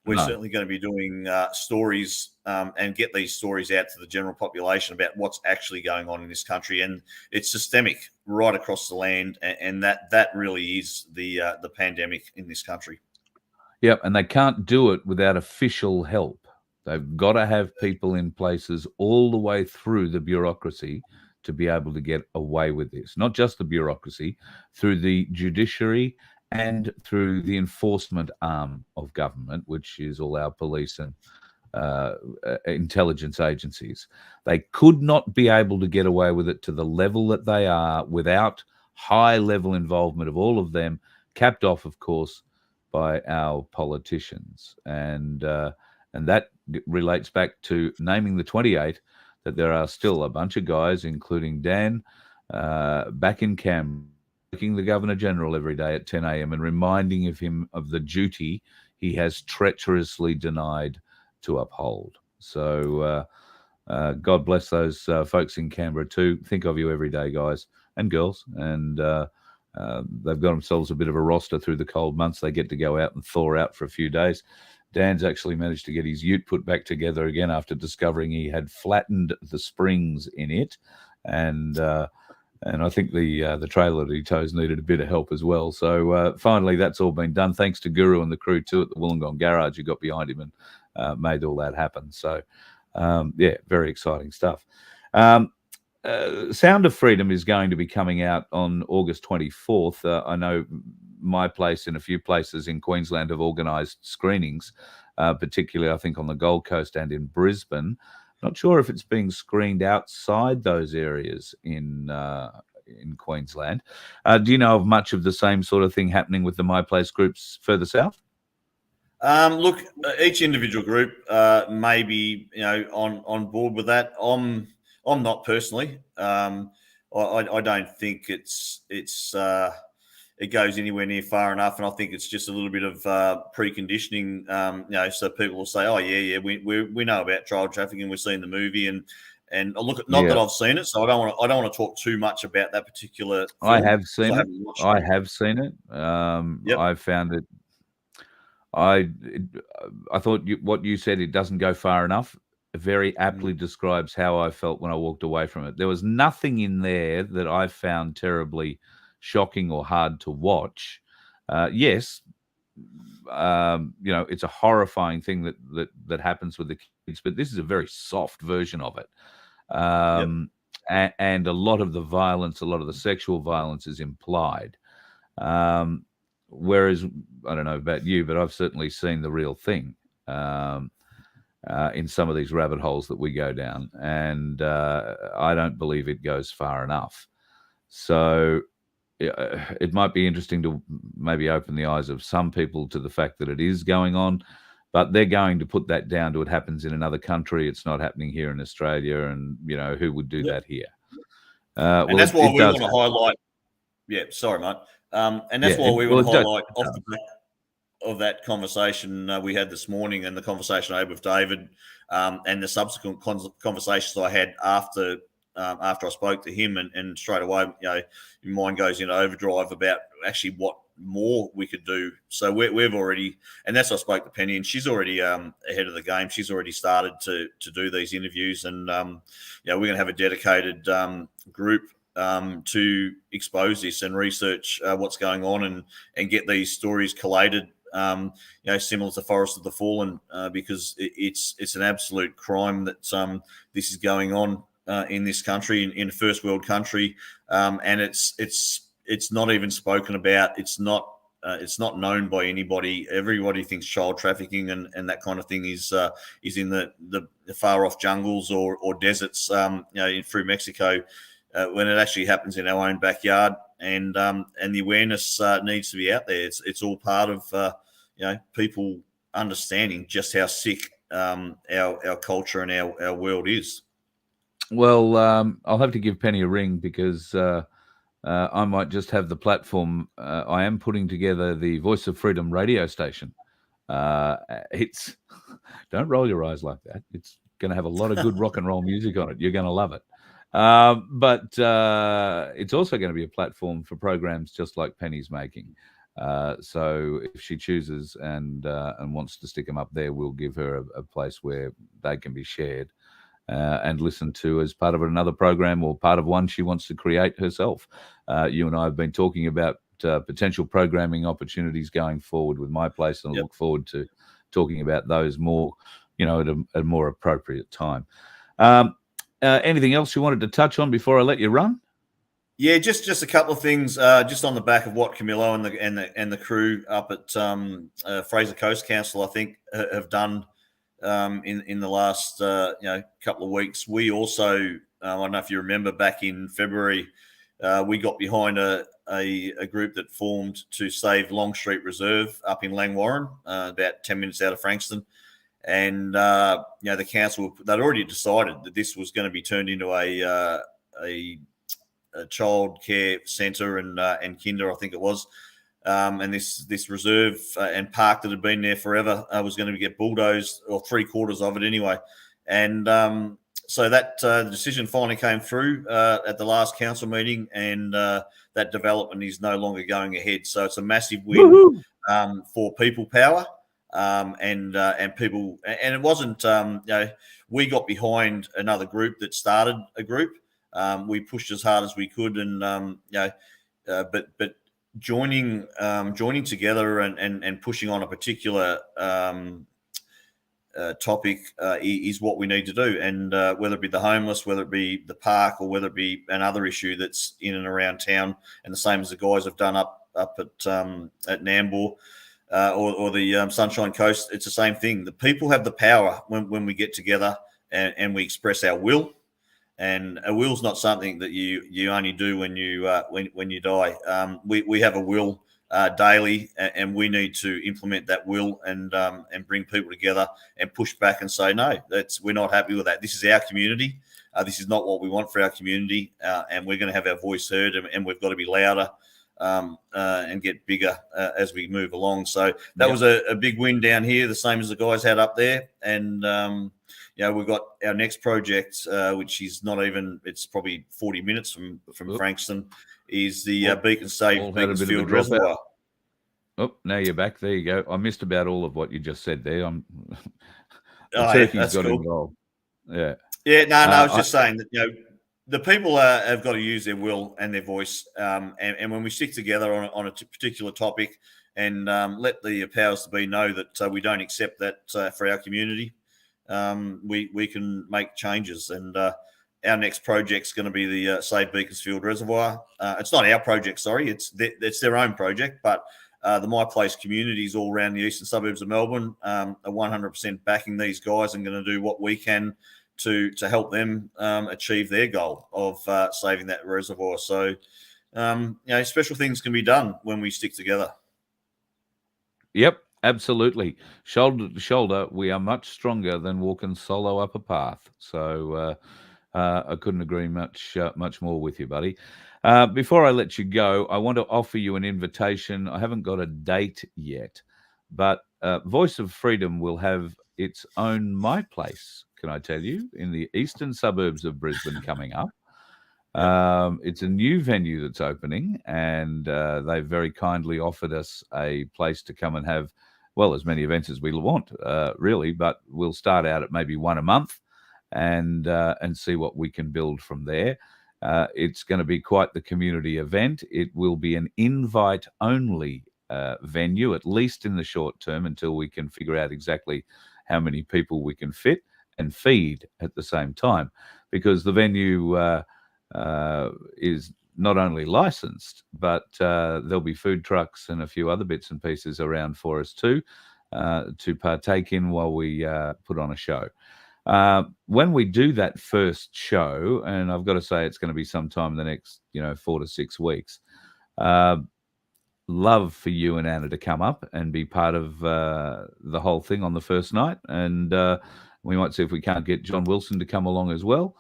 we're certainly going to be doing stories and get these stories out to the general population about what's actually going on in this country. And it's systemic right across the land, and that really is the pandemic in this country. Yep, and they can't do it without official help. They've got to have people in places all the way through the bureaucracy to be able to get away with this. Not just the bureaucracy, through the judiciary and through the enforcement arm of government, which is all our police and intelligence agencies. They could not be able to get away with it to the level that they are without high-level involvement of all of them, capped off, of course, by our politicians. And that relates back to naming the 28, that there are still a bunch of guys, including Dan, back in Canberra, working the Governor-General every day at 10 a.m. and reminding him of the duty he has treacherously denied to uphold. So God bless those folks in Canberra too. Think of you every day, guys and girls. And they've got themselves a bit of a roster through the cold months. They get to go out and thaw out for a few days. Dan's actually managed to get his ute put back together again after discovering he had flattened the springs in it, and I think the trailer that he tows needed a bit of help as well. So finally, that's all been done, thanks to Guru and the crew too at the Wollongong Garage, who got behind him and made all that happen. So very exciting stuff. Sound of Freedom is going to be coming out on August 24th. I know MyPlace and a few places in Queensland have organised screenings, particularly I think on the Gold Coast and in Brisbane. Not sure if it's being screened outside those areas in Queensland. Do you know of much of the same sort of thing happening with the MyPlace groups further south? Look, each individual group may be on board with that. I'm not personally. I don't think it goes anywhere near far enough, and I think it's just a little bit of preconditioning. So people will say, "Oh yeah, we know about child trafficking. We've seen the movie," And look, not that I've seen it, so I don't want to talk too much about that particular film. I have seen it. I it. have seen it. Yep. I found it. I thought what you said, it doesn't go far enough, very aptly describes how I felt when I walked away from it. There was nothing in there that I found terribly shocking or hard to watch. Yes, it's a horrifying thing that happens with the kids, but this is a very soft version of it. And a lot of the violence, a lot of the sexual violence is implied. Whereas, I don't know about you, but I've certainly seen the real thing in some of these rabbit holes that we go down. And I don't believe it goes far enough. So it might be interesting to maybe open the eyes of some people to the fact that it is going on, but they're going to put that down to it happens in another country. It's not happening here in Australia. And, who would do that here? And that's why we want to highlight. Yeah, sorry, mate. And that's why we want to highlight off the back of that conversation we had this morning and the conversation I had with David and the subsequent conversations I had after I spoke to him, and straight away, your mind goes into overdrive about actually what more we could do. So we've already, and that's why I spoke to Penny, and she's already ahead of the game. She's already started to do these interviews, and we're going to have a dedicated group to expose this and research what's going on and get these stories collated, similar to Forest of the Fallen, because it's an absolute crime that this is going on in this country, in a first world country, and it's not even spoken about. It's not known by anybody. Everybody thinks child trafficking and that kind of thing is in the far off jungles or deserts, through Mexico. When it actually happens in our own backyard, and the awareness needs to be out there. It's all part of people understanding just how sick our culture and our world is. Well, I'll have to give Penny a ring because I might just have the platform. I am putting together the Voice of Freedom radio station. It's don't roll your eyes like that. It's going to have a lot of good rock and roll music on it. You're going to love it. But it's also going to be a platform for programs just like Penny's making. So if she chooses and wants to stick them up there, we'll give her a place where they can be shared and listened to as part of another program or part of one she wants to create herself. You and I have been talking about potential programming opportunities going forward with MyPlace, and I look forward to talking about those more, at a more appropriate time. Anything else you wanted to touch on before I let you run? Yeah, just a couple of things, just on the back of what Camillo and the crew up at Fraser Coast Council, I think, have done in the last couple of weeks. We also, I don't know if you remember, back in February, we got behind a group that formed to save Long Street Reserve up in Langwarrin, about 10 minutes out of Frankston. And the council, they'd already decided that this was going to be turned into a child care centre and kinder, I think it was. And this reserve and park that had been there forever was going to get bulldozed, or 3/4 of it anyway. And so that the decision finally came through at the last council meeting, and that development is no longer going ahead. So it's a massive win for people power. And people, and it wasn't, we got behind another group that started a group. We pushed as hard as we could, and but joining together and pushing on a particular topic is what we need to do. And whether it be the homeless, whether it be the park, or whether it be another issue that's in and around town, and the same as the guys have done up at Nambour. Or the Sunshine Coast, it's the same thing. The people have the power when we get together and we express our will. And a will's not something that you only do when you die. We have a will daily, and we need to implement that will and bring people together and push back and say, no, we're not happy with that. This is our community. This is not what we want for our community, and we're going to have our voice heard, and we've got to be louder. And get bigger as we move along. So that was a big win down here, the same as the guys had up there. And we've got our next project, which is not even, it's probably 40 minutes from Frankston, is the Beaconsfield Reservoir. Oh, now you're back. There you go. I missed about all of what you just said there. The Oh, turkeys that's got cool. involved. Yeah. Yeah, no, I was just saying that, the people have got to use their will and their voice. And when we stick together on a particular topic and let the powers to be know that we don't accept that for our community, we can make changes. And our next project's going to be the Save Beaconsfield Reservoir. It's not our project, sorry. It's their own project, but the MyPlace communities all around the eastern suburbs of Melbourne are 100% backing these guys and going to do what we can to help them achieve their goal of saving that reservoir. So, special things can be done when we stick together. Yep, absolutely. Shoulder to shoulder, we are much stronger than walking solo up a path. So I couldn't agree much more with you, buddy. Before I let you go, I want to offer you an invitation. I haven't got a date yet, but Voice of Freedom will have its own MyPlace, can I tell you, in the eastern suburbs of Brisbane coming up. It's a new venue that's opening, and they've very kindly offered us a place to come and have, well, as many events as we want, really, but we'll start out at maybe one a month and see what we can build from there. It's going to be quite the community event. It will be an invite-only venue, at least in the short term, until we can figure out exactly how many people we can fit and feed at the same time, because the venue is not only licensed, but there'll be food trucks and a few other bits and pieces around for us too, to partake in while we put on a show. When we do that first show, and I've got to say it's going to be sometime in the next 4 to 6 weeks, love for you and Anna to come up and be part of the whole thing on the first night, and we might see if we can't get John Wilson to come along as well.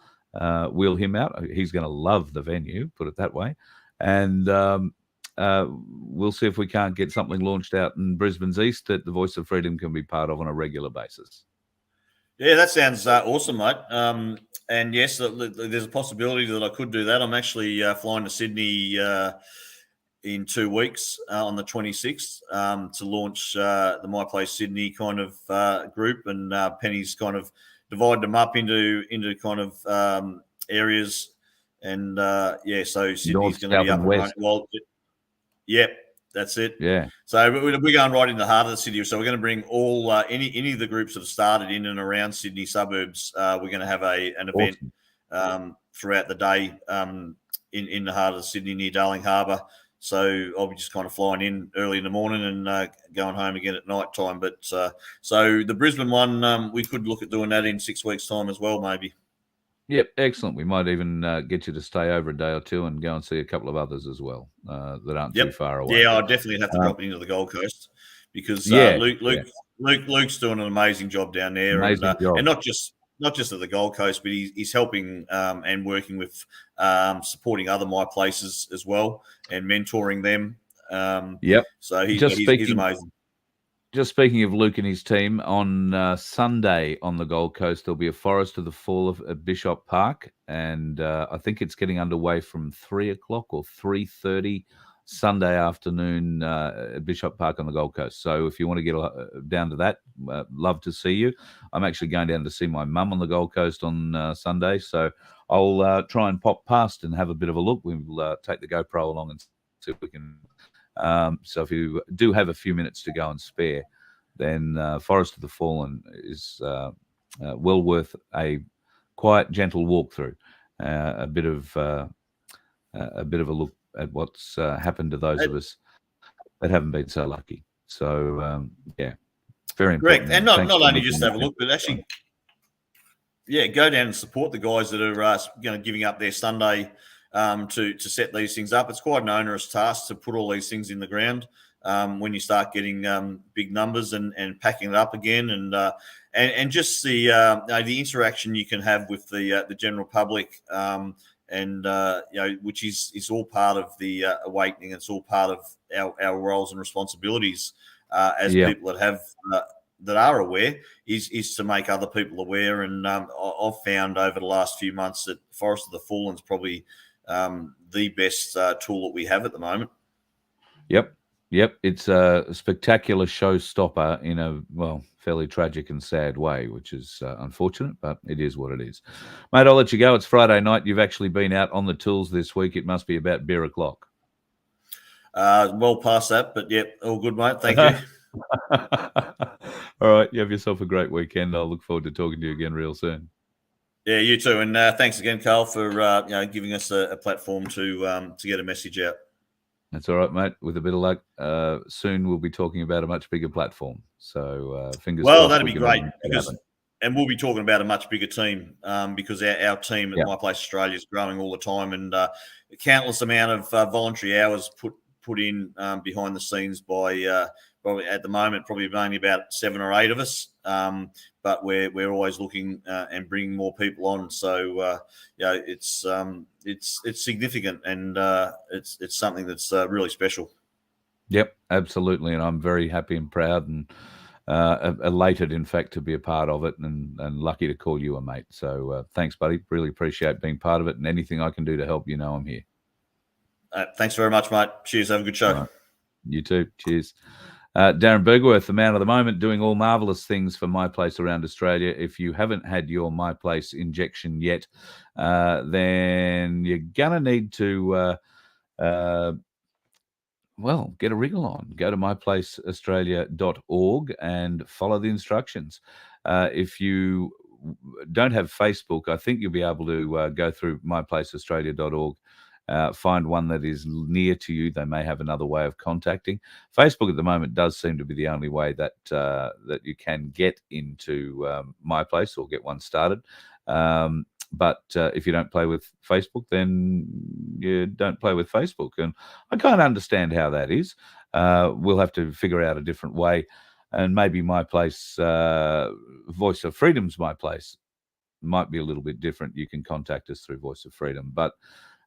Wheel him out. He's going to love the venue, put it that way. And we'll see if we can't get something launched out in Brisbane's East that the Voice of Freedom can be part of on a regular basis. Yeah, that sounds awesome, mate. And yes, there's a possibility that I could do that. I'm actually flying to Sydney in 2 weeks on the 26th to launch the MyPlace Sydney kind of group, and Penny's kind of divided them up into kind of areas, and so Sydney's going to be up and running. Well, that's it. Yeah. So we're going right in the heart of the city. So we're going to bring all any of the groups that have started in and around Sydney suburbs. We're going to have an event throughout the day in the heart of Sydney near Darling Harbour. So I'll be just kind of flying in early in the morning and going home again at night time. But so the Brisbane one, we could look at doing that in 6 weeks' time as well, maybe. Yep, excellent. We might even get you to stay over a day or two and go and see a couple of others as well that aren't too far away. Yeah, I'll definitely have to drop into the Gold Coast because Luke's doing an amazing job down there, and not just at the Gold Coast, but he's helping and working with supporting other MyPlaces as well and mentoring them. So he's amazing. Just speaking of Luke and his team, on Sunday on the Gold Coast, there'll be a Forest of the Fall at Bishop Park, and I think it's getting underway from 3:00 or 3:30 Sunday afternoon at Bishop Park on the Gold Coast. So if you want to get down to that, love to see you. I'm actually going down to see my mum on the Gold Coast on Sunday, so I'll try and pop past and have a bit of a look. We'll take the GoPro along and see if we can. So if you do have a few minutes to go and spare, then Forest of the Fallen is well worth a quiet, gentle walk through. A bit of a look at what's happened to those of us that haven't been so lucky. So very important. Correct, and not only just have a look, but actually, go down and support the guys that are giving up their Sunday. To set these things up. It's quite an onerous task to put all these things in the ground when you start getting big numbers and packing it up again, and just the interaction you can have with the general public, which is all part of the awakening. It's all part of our roles and responsibilities as people that have that are aware is to make other people aware. And I've found over the last few months that Forest of the Fallen is probably the best tool that we have at the moment. Yep. It's a spectacular showstopper in a, fairly tragic and sad way, which is unfortunate, but it is what it is. Mate, I'll let you go. It's Friday night. You've actually been out on the tools this week. It must be about beer o'clock. Well past that, but yeah, all good, mate. Thank you. All right. You have yourself a great weekend. I'll look forward to talking to you again real soon. Yeah, you too. And thanks again, Carl, for giving us a platform to get a message out. That's all right, mate. With a bit of luck, soon we'll be talking about a much bigger platform. So fingers crossed. Well, that'd be great. And we'll be talking about a much bigger team because our team at MyPlace Australia is growing all the time, and countless amount of voluntary hours put in behind the scenes by probably at the moment probably only about 7 or 8 of us. But we're always looking and bringing more people on. So it's significant, and it's something that's really special. Yep, absolutely, and I'm very happy and proud and elated, in fact, to be a part of it, and lucky to call you a mate. So thanks, buddy. Really appreciate being part of it, and anything I can do to help, I'm here. Thanks very much, mate. Cheers. Have a good show. Right. You too. Cheers. Darren Bergwerf, the man of the moment, doing all marvellous things for MyPlace around Australia. If you haven't had your MyPlace injection yet, then you're going to need to, get a wriggle on. Go to myplaceaustralia.org and follow the instructions. If you don't have Facebook, I think you'll be able to go through myplaceaustralia.org. Find one that is near to you. They may have another way of contacting. Facebook at the moment does seem to be the only way that that you can get into MyPlace or get one started. But if you don't play with Facebook, then you don't play with Facebook. And I can't understand how that is. We'll have to figure out a different way. And maybe MyPlace, Voice of Freedom's MyPlace might be a little bit different. You can contact us through Voice of Freedom. But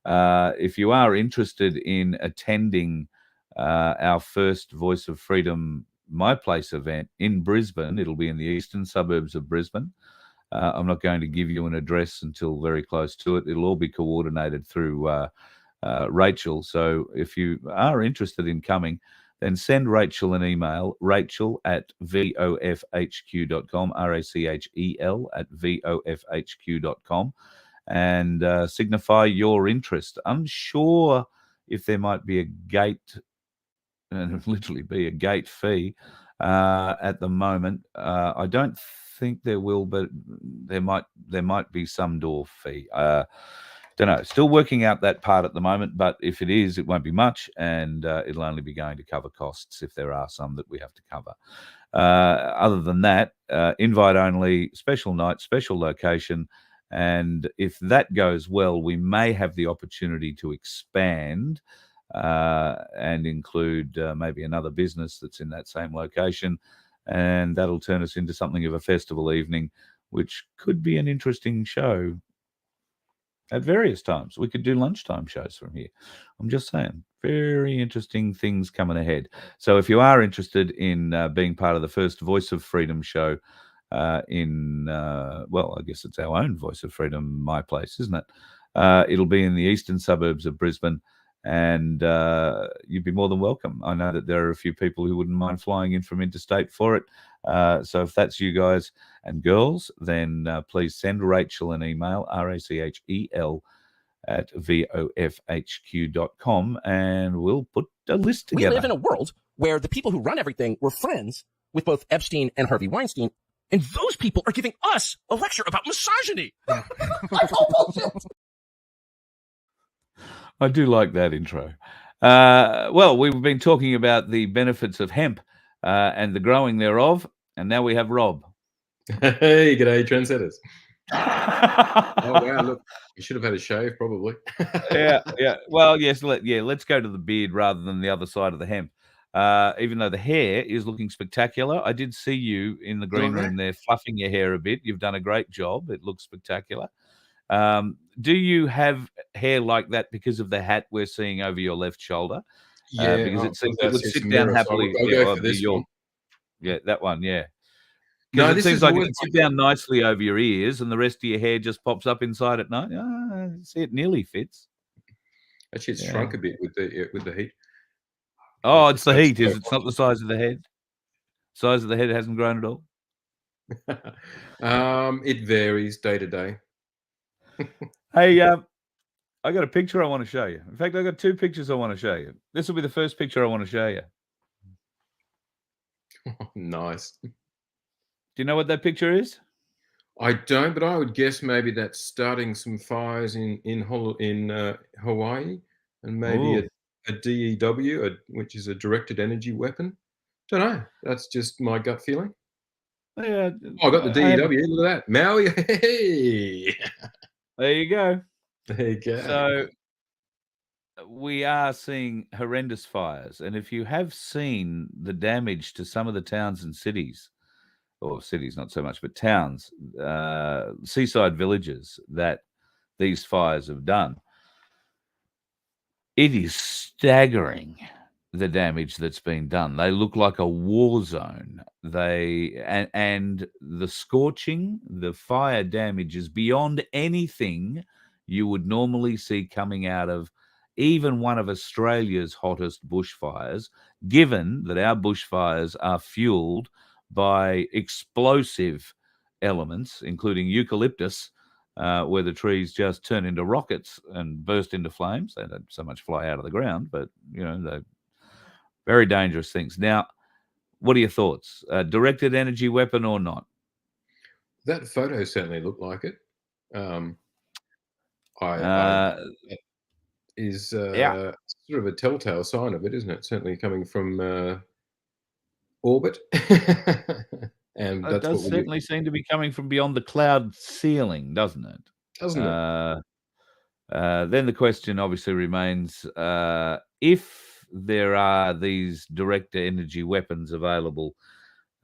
if you are interested in attending our first Voice of Freedom MyPlace event in Brisbane, it'll be in the eastern suburbs of Brisbane. I'm not going to give you an address until very close to it. It'll all be coordinated through Rachel. So if you are interested in coming, then send Rachel an email, rachel@vofhq.com, rachel@vofhq.com. and signify your interest. I'm sure if there might be a gate, and literally be a gate fee at the moment. I don't think there will, but there might be some door fee. Don't know. Still working out that part at the moment, but if it is, it won't be much, and it'll only be going to cover costs if there are some that we have to cover. Other than that, invite only, special night, special location. And if that goes well, we may have the opportunity to expand and include maybe another business that's in that same location. And that'll turn us into something of a festival evening, which could be an interesting show at various times. We could do lunchtime shows from here. I'm just saying, very interesting things coming ahead. So if you are interested in being part of the first Voice of Freedom show, I guess it's our own Voice of Freedom, MyPlace, isn't it? It'll be in the eastern suburbs of Brisbane, and you'd be more than welcome. I know that there are a few people who wouldn't mind flying in from interstate for it. So if that's you guys and girls, then please send Rachel an email, rachel@vofhq.com, and we'll put a list together. We live in a world where the people who run everything were friends with both Epstein and Harvey Weinstein. And those people are giving us a lecture about misogyny. I call bullshit. I do like that intro. We've been talking about the benefits of hemp and the growing thereof, and now we have Rob. Hey, g'day, trendsetters. Oh, wow, look, you should have had a shave, probably. Yeah. Well, yes, let's go to the beard rather than the other side of the hemp. Even though the hair is looking spectacular. I did see you in the green room there fluffing your hair a bit. You've done a great job. It looks spectacular. Do you have hair like that because of the hat we're seeing over your left shoulder? Yeah, because it seems it would sit down happily. I'll go for this one. Yeah, that one, yeah. Because it this seems is like always it sits down nicely over your ears, and the rest of your hair just pops up inside at night. See, it nearly fits. actually it's Yeah. shrunk a bit with the heat. Oh, it's the That's heat, so is it? It's not the size of the head. Size of the head hasn't grown at all. It varies day to day. Hey, I got a picture I want to show you. In fact, I got 2 pictures I want to show you. This will be the first picture I want to show you. Nice. Do you know what that picture is? I don't, but I would guess maybe that's starting some fires in Hawaii, and maybe Ooh. a DEW, which is a directed energy weapon. Don't know. That's just my gut feeling. Yeah, Oh, I got the I have- DEW. Look at that, Maui. Hey, there you go. there you go. So we are seeing horrendous fires, and if you have seen the damage to some of the towns and cities, or cities not so much, but towns, seaside villages that these fires have done, it is staggering the damage that's been done. They look like a war zone. And the scorching, the fire damage is beyond anything you would normally see coming out of even one of Australia's hottest bushfires, given that our bushfires are fueled by explosive elements, including eucalyptus, where the trees just turn into rockets and burst into flames. They don't so much fly out of the ground, but, they're very dangerous things. Now, what are your thoughts? Directed energy weapon or not? That photo certainly looked like it. Uh, That is Yeah. sort of a telltale sign of it, isn't it? Certainly coming from orbit, and It that's does what we certainly seem to be coming from beyond the cloud ceiling, doesn't it? doesn't it? Then the question obviously remains, if there are these direct energy weapons available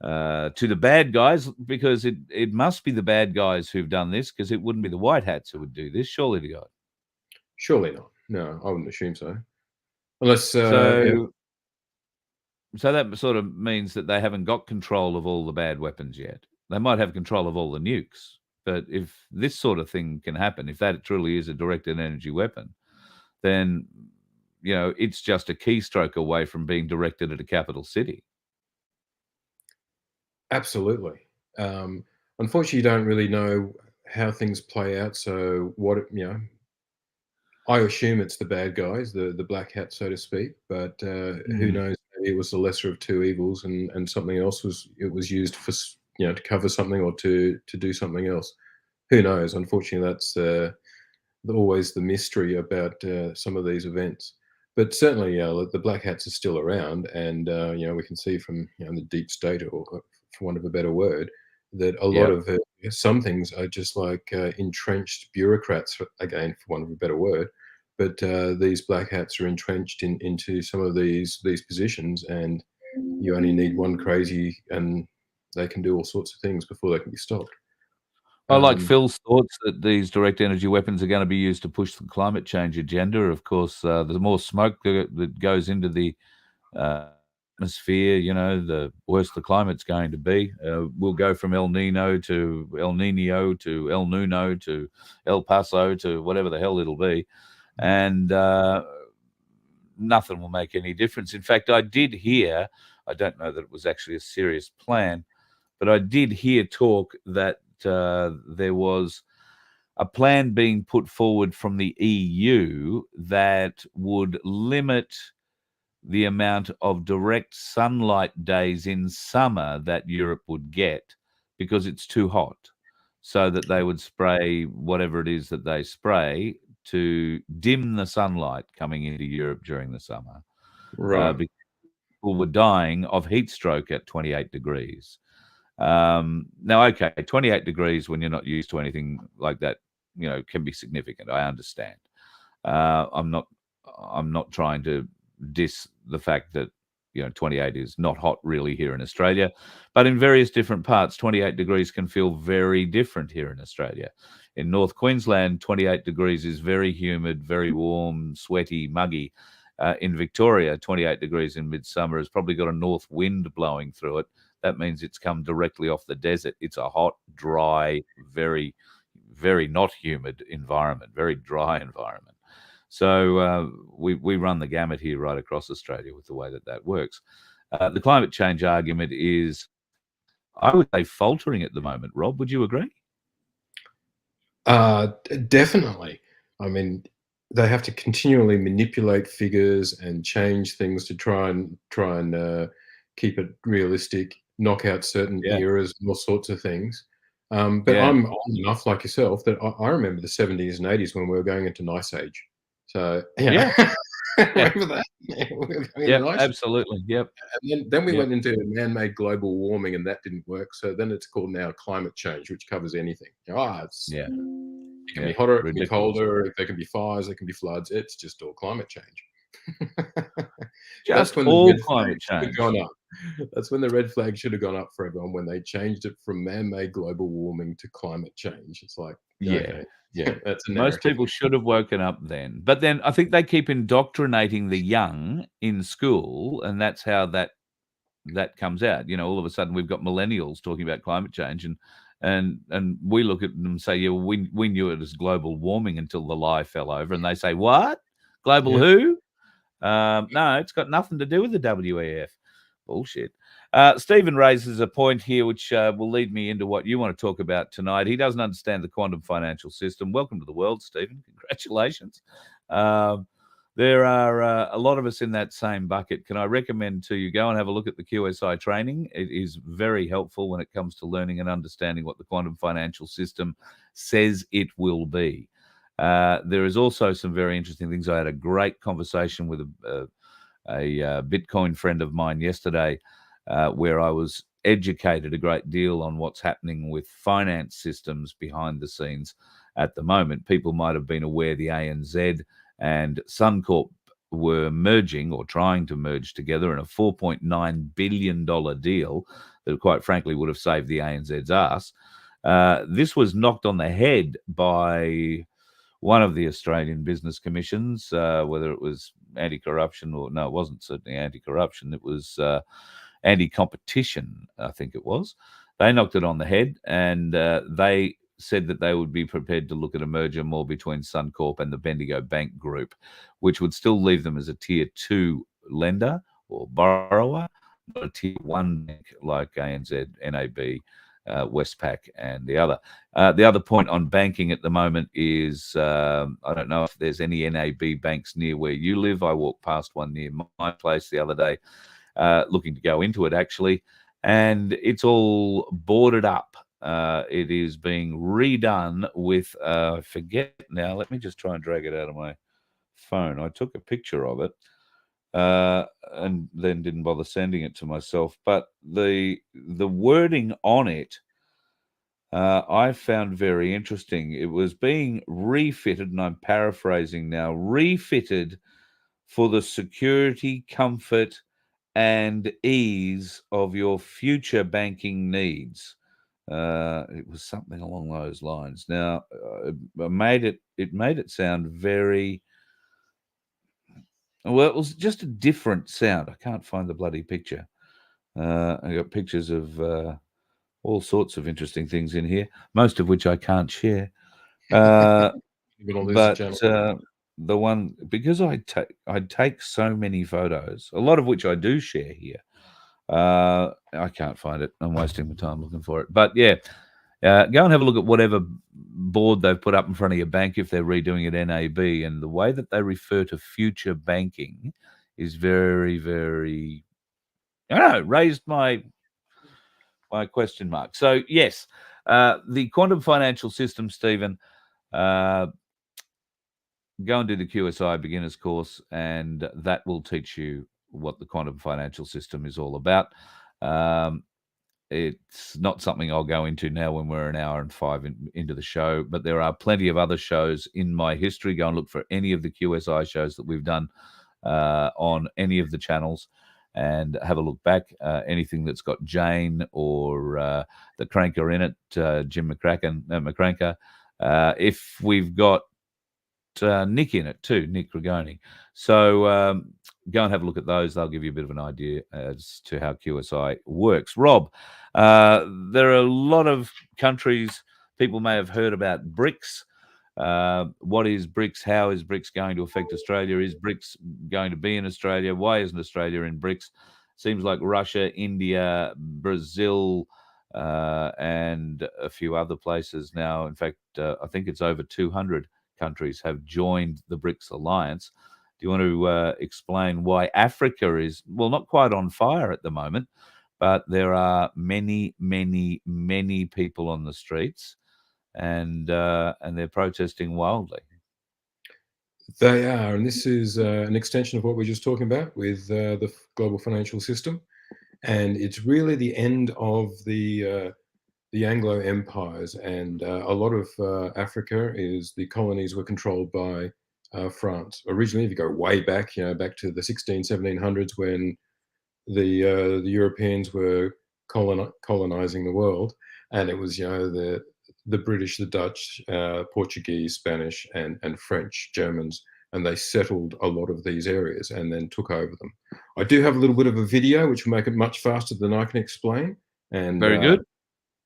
to the bad guys, because it must be the bad guys who've done this, because it wouldn't be the white hats who would do this, surely to God. Surely not. No, I wouldn't assume so. Unless So that sort of means that they haven't got control of all the bad weapons yet. They might have control of all the nukes, but if this sort of thing can happen, if that truly is a directed energy weapon, then it's just a keystroke away from being directed at a capital city. absolutely. Unfortunately, you don't really know how things play out. So I assume it's the bad guys, the black hat, so to speak. But who knows? Maybe it was the lesser of two evils, and something else was used for to cover something or to do something else. Who knows? Unfortunately, that's always the mystery about some of these events. But certainly, the black hats are still around, and we can see from the deep state, or for want of a better word, that a lot of some things are just like entrenched bureaucrats, again, for want of a better word. But these black hats are entrenched into some of these positions, and you only need one crazy, and they can do all sorts of things before they can be stopped. I like Phil's thoughts that these direct energy weapons are going to be used to push the climate change agenda. Of course, the more smoke that goes into the atmosphere, the worse the climate's going to be. We'll go from El Nino to El Nino to El Nuno to El Paso to whatever the hell it'll be. And nothing will make any difference. In fact, I did hear, I don't know that it was actually a serious plan, but I did hear talk that there was a plan being put forward from the EU that would limit the amount of direct sunlight days in summer that Europe would get because it's too hot, so that they would spray whatever it is that they spray to dim the sunlight coming into Europe during the summer. Right. Because people were dying of heat stroke at 28 degrees. Now, okay, 28 degrees when you're not used to anything like that, can be significant. I understand. I'm not trying to diss the fact that 28 is not hot really here in Australia, but in various different parts, 28 degrees can feel very different here in Australia. In North Queensland, 28 degrees is very humid, very warm, sweaty, muggy. in Victoria, 28 degrees in midsummer, has probably got a north wind blowing through it. That means it's come directly off the desert. It's a hot, dry, very, very not humid environment, very dry environment. So we run the gamut here right across Australia with the way that works. The climate change argument is, I would say, faltering at the moment. Rob, would you agree? Definitely. I mean, they have to continually manipulate figures and change things to try and keep it realistic, knock out certain eras, and all sorts of things. But I'm old enough, like yourself, that I remember the 70s and 80s when we were going into an ice age. So remember that? Absolutely. Yep. And then we went into man-made global warming, and that didn't work. So then it's called now climate change, which covers anything. It can be hotter, it can be colder, there can be fires, there can be floods. It's just all climate change. That's when all climate change. That's when the red flag should have gone up for everyone, when they changed it from man-made global warming to climate change. It's like, okay, that's a most people should have woken up then. But then I think they keep indoctrinating the young in school, and that's how that comes out. You know, all of a sudden we've got millennials talking about climate change, and we look at them and say, yeah, well, we knew it as global warming until the lie fell over, and they say, what? Global who? No, it's got nothing to do with the WEF. Bullshit. Stephen raises a point here which will lead me into what you want to talk about tonight. He doesn't understand the quantum financial system. Welcome to the world, Stephen. Congratulations. There are a lot of us in that same bucket. Can I recommend to you, go and have a look at the QSI training? It is very helpful when it comes to learning and understanding what the quantum financial system says it will be. There is also some very interesting things. I had a great conversation with a Bitcoin friend of mine yesterday, where I was educated a great deal on what's happening with finance systems behind the scenes at the moment. People might have been aware the ANZ and Suncorp were merging or trying to merge together in a $4.9 billion deal that quite frankly would have saved the ANZ's ass. This was knocked on the head by one of the Australian business commissions, whether it was anti-corruption or no, it wasn't certainly anti-corruption. It was anti-competition, I think it was. They knocked it on the head, and they said that they would be prepared to look at a merger more between Suncorp and the Bendigo Bank Group, which would still leave them as a tier 2 lender or borrower, not a tier 1 bank like ANZ, NAB, Westpac, and the other. The other point on banking at the moment is I don't know if there's any NAB banks near where you live. I walked past one near MyPlace the other day, looking to go into it actually, and it's all boarded up. It is being redone with, I forget now, let me just try and drag it out of my phone. I took a picture of it and then didn't bother sending it to myself. But the wording on it, I found very interesting. It was being refitted, and I'm paraphrasing now, refitted for the security, comfort, and ease of your future banking needs. It was something along those lines. Now, it made it sound very well. It was just a different sound. I can't find the bloody picture. I got pictures of all sorts of interesting things in here, most of which I can't share. But the one, because I take so many photos, a lot of which I do share here. I can't find it. I'm wasting my time looking for it. But yeah, go and have a look at whatever board they've put up in front of your bank if they're redoing it NAB. And the way that they refer to future banking is very, very, I don't know, raised my question mark. So yes, the quantum financial system, Stephen, go and do the QSI beginners course, and that will teach you what the quantum financial system is all about. It's not something I'll go into now when we're an hour and 5 into the show, but there are plenty of other shows in my history. Go and look for any of the QSI shows that we've done on any of the channels and have a look back. Anything that's got Jane or the Cranker in it, Jim McCranker. If we've got Nick in it too, Nick Rigoni. So go and have a look at those. They'll give you a bit of an idea as to how QSI works. Rob, there are a lot of countries people may have heard about BRICS. What is BRICS? How is BRICS going to affect Australia? Is BRICS going to be in Australia? Why isn't Australia in BRICS? Seems like Russia, India, Brazil, and a few other places now. In fact, I think it's over 200 countries have joined the BRICS alliance. Do you want to explain why Africa is, well, not quite on fire at the moment, but there are many, many, many people on the streets, and they're protesting wildly. They are, and this is an extension of what we're just talking about with the global financial system, and it's really the end of the Anglo empires, and a lot of Africa is the colonies were controlled by France. Originally, if you go way back, back to the 1700s when the Europeans were colonizing the world, and it was the British, the Dutch, Portuguese, Spanish, and French, Germans, and they settled a lot of these areas and then took over them. I do have a little bit of a video which will make it much faster than I can explain. And Very good.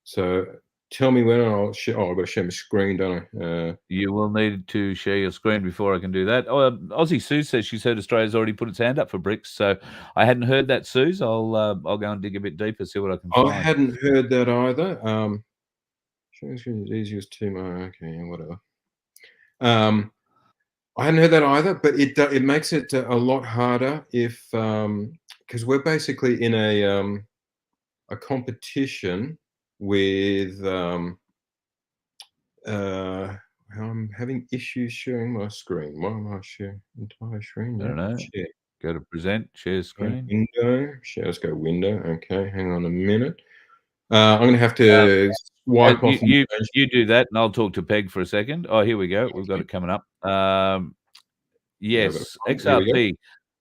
So tell me when I'll share. Oh, I've got to share my screen, don't I? You will need to share your screen before I can do that. Oh, Aussie Sue says she's heard Australia's already put its hand up for BRICS, so I hadn't heard that, Suze. I'll go and dig a bit deeper, see what I can I find. hadn't heard that either. Sharing screen is easiest to my okay, whatever. I hadn't heard that either, but it makes it a lot harder if because we're basically in a competition with I'm having issues sharing my screen. Why am I sharing entire screen? I don't know. Share. Go to present, share screen. Window. Share. Let's go window. Okay, hang on a minute. I'm going to have to swipe off. You do that, and I'll talk to Peg for a second. Oh, here we go. We've got it coming up. Yes, XRP.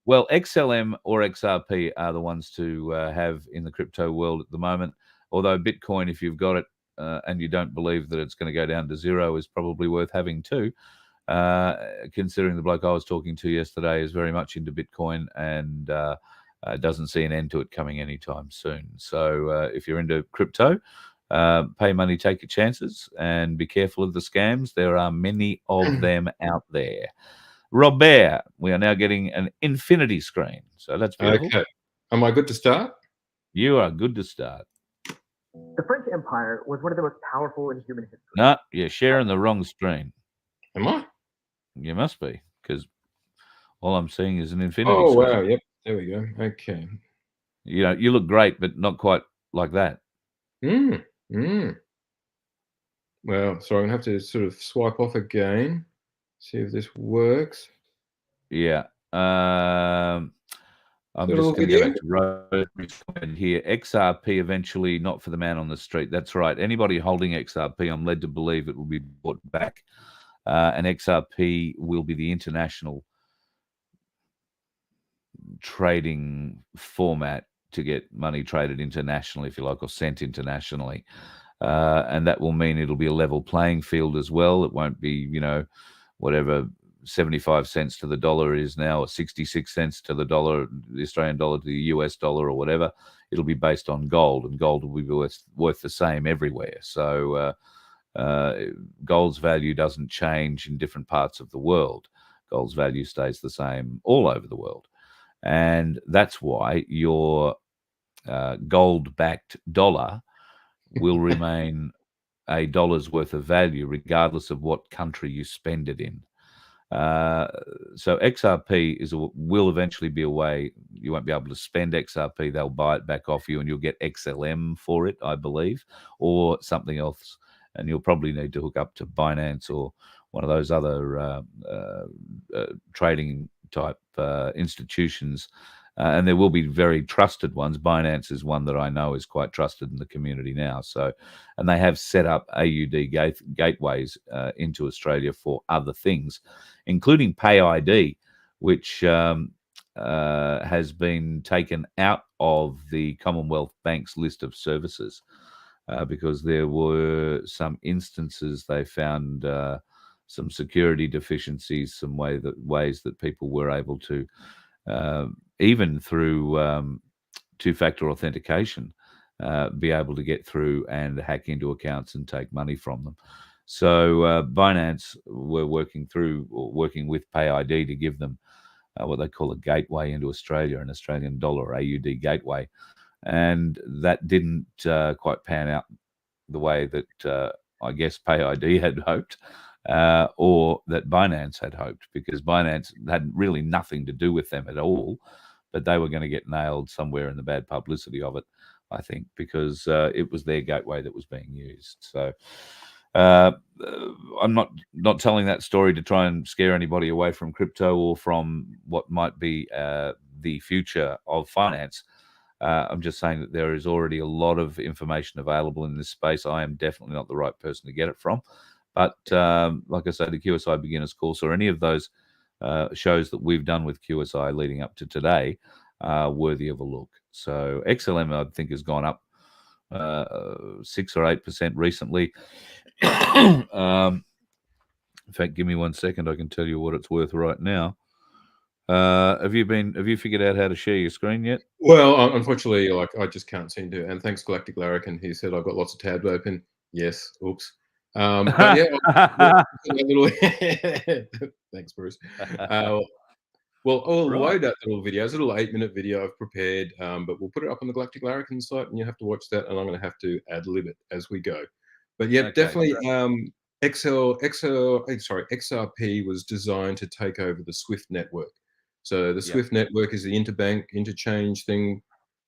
Well, XLM or XRP are the ones to have in the crypto world at the moment. Although Bitcoin, if you've got it and you don't believe that it's going to go down to zero, is probably worth having too. Considering the bloke I was talking to yesterday is very much into Bitcoin and doesn't see an end to it coming anytime soon. So if you're into crypto, pay money, take your chances, and be careful of the scams. There are many of them out there. Robert, we are now getting an infinity screen. So that's beautiful. Okay. Am I good to start? You are good to start. The French Empire was one of the most powerful in human history. No, you're sharing the wrong screen. Am I? You must be, because all I'm seeing is an infinity Oh, screen. wow. Yep. There we go. Okay. You look great, but not quite like that. Well, sorry, I'm going to have to sort of swipe off again. See if this works. Yeah. I'm just going to go back to Rose's comment here. XRP eventually, not for the man on the street. That's right. Anybody holding XRP, I'm led to believe it will be bought back. And XRP will be the international trading format to get money traded internationally, if you like, or sent internationally. And that will mean it'll be a level playing field as well. It won't be, whatever 75 cents to the dollar is now, or 66 cents to the dollar, the Australian dollar to the US dollar, or whatever. It'll be based on gold, and gold will be worth the same everywhere. So gold's value doesn't change in different parts of the world. Gold's value stays the same all over the world. And that's why your gold-backed dollar will remain a dollar's worth of value, regardless of what country you spend it in. So XRP will eventually be a way you won't be able to spend XRP. They'll buy it back off you, and you'll get XLM for it, I believe, or something else. And you'll probably need to hook up to Binance or one of those other trading type institutions. And there will be very trusted ones. Binance is one that I know is quite trusted in the community now. So, and they have set up AUD gateways into Australia for other things, including PayID, which has been taken out of the Commonwealth Bank's list of services because there were some instances they found some security deficiencies, some ways that people were able to, even through two-factor authentication, be able to get through and hack into accounts and take money from them. So Binance were working with PayID to give them what they call a gateway into Australia, an Australian dollar AUD gateway, and that didn't quite pan out the way that I guess PayID had hoped, or that Binance had hoped, because Binance had really nothing to do with them at all, but they were going to get nailed somewhere in the bad publicity of it, I think, because it was their gateway that was being used. So I'm not telling that story to try and scare anybody away from crypto or from what might be the future of finance. I'm just saying that there is already a lot of information available in this space. I am definitely not the right person to get it from. But like I say, the QSI Beginners Course or any of those shows that we've done with QSI leading up to today are worthy of a look. So XLM, I think, has gone up 6 or 8% recently. In fact, give me 1 second. I can tell you what it's worth right now. Have you figured out how to share your screen yet? Well, unfortunately, like I just can't seem to. And thanks, Galactic Larrikin. He said I've got lots of tabs open. Yes. Oops. But yeah, little thanks, Bruce. Well, I'll load that little video. It's a little 8-minute video I've prepared, but we'll put it up on the Galactic Larrikin site, and you have to watch that. And I'm going to have to ad-lib it as we go. But yeah, definitely. XRP was designed to take over the SWIFT network. So the SWIFT network is the interbank interchange thing,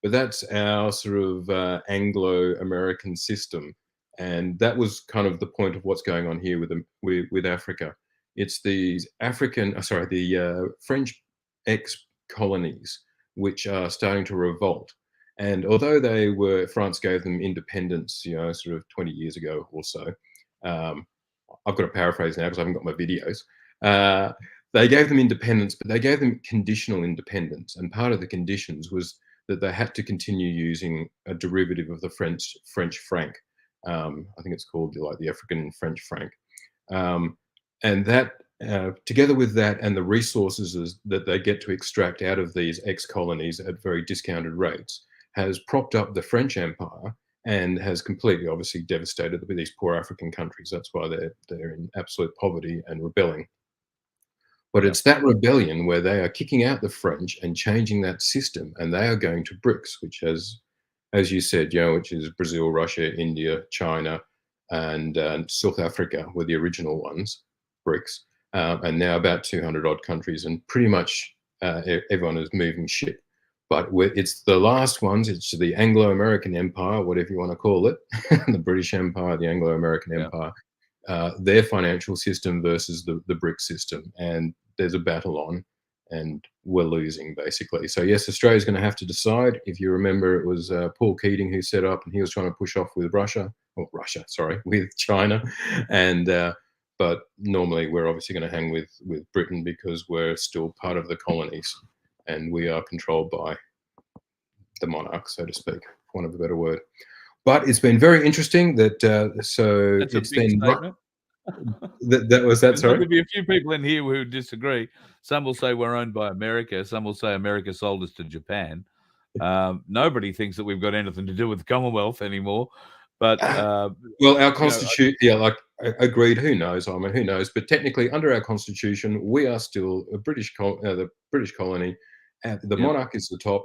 but that's our sort of Anglo-American system, and that was kind of the point of what's going on here with Africa. It's these the French ex-colonies which are starting to revolt, and although France gave them independence, sort of 20 years ago or so. I've got to paraphrase now because I haven't got my videos. They gave them independence, but they gave them conditional independence. And part of the conditions was that they had to continue using a derivative of the French franc. I think it's called the African French franc. And that, together with that and the resources that they get to extract out of these ex-colonies at very discounted rates, has propped up the French Empire and has completely, obviously, devastated these poor African countries. That's why they're in absolute poverty and rebelling. But it's that rebellion where they are kicking out the French and changing that system, and they are going to BRICS, which has, as you said, which is Brazil, Russia, India, China, and South Africa were the original ones, BRICS, and now about 200 odd countries, and pretty much everyone is moving ship. But it's the last ones. It's the Anglo-American Empire, whatever you want to call it, the British Empire, the Anglo-American Empire, their financial system versus the BRICS system. And there's a battle on, and we're losing, basically. So yes, Australia's going to have to decide. If you remember, it was Paul Keating who set up, and he was trying to push off with with China. And but normally we're obviously going to hang with Britain because we're still part of the colonies, and we are controlled by the monarch, so to speak, for want of a better word. But it's been very interesting that so That's it's a big been statement. that was that. Sorry, There'll be a few people in here who disagree. Some will say we're owned by America. Some will say America sold us to Japan. Nobody thinks that we've got anything to do with the Commonwealth anymore. But well, our constitution, agreed. Who knows? I mean, who knows? But technically, under our constitution, we are still a the British colony. The monarch is the top.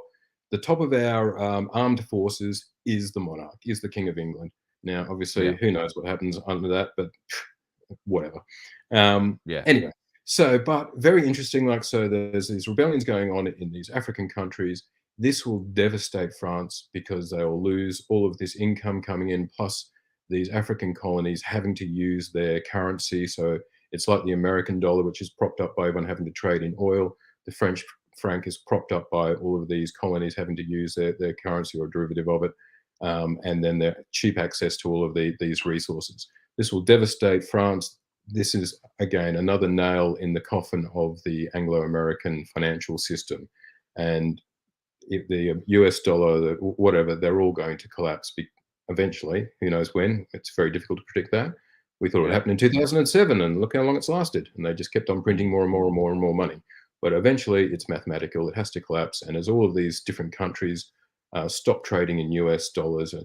The top of our armed forces is the monarch, is the King of England. Now, obviously, who knows what happens under that, but whatever. Anyway, so, but very interesting. So there's these rebellions going on in these African countries. This will devastate France because they will lose all of this income coming in, plus these African colonies having to use their currency. So it's like the American dollar, which is propped up by everyone having to trade in oil. The French franc is propped up by all of these colonies having to use their currency or derivative of it, and then their cheap access to all of these resources. This will devastate France. This is, again, another nail in the coffin of the Anglo-American financial system. And if the US dollar, whatever, they're all going to collapse eventually. Who knows when? It's very difficult to predict that. We thought it would happen in 2007, and look how long it's lasted. And they just kept on printing more and more and more and more money. But eventually, it's mathematical. It has to collapse. And as all of these different countries stop trading in US dollars,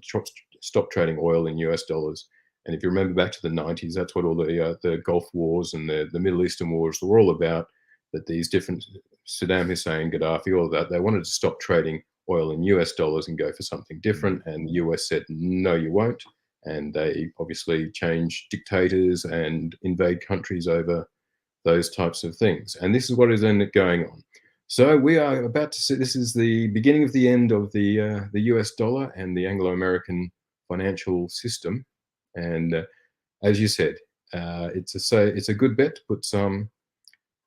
stop trading oil in US dollars. And if you remember back to the 90s, that's what all the Gulf Wars and the Middle Eastern Wars were all about, that these different Saddam Hussein, Gaddafi, all of that, they wanted to stop trading oil in US dollars and go for something different. And the US said, no, you won't. And they obviously change dictators and invade countries over those types of things. And this is what is then going on. So we are about to see, this is the beginning of the end of the US dollar and the Anglo-American financial system. And as you said, it's a good bet to put some,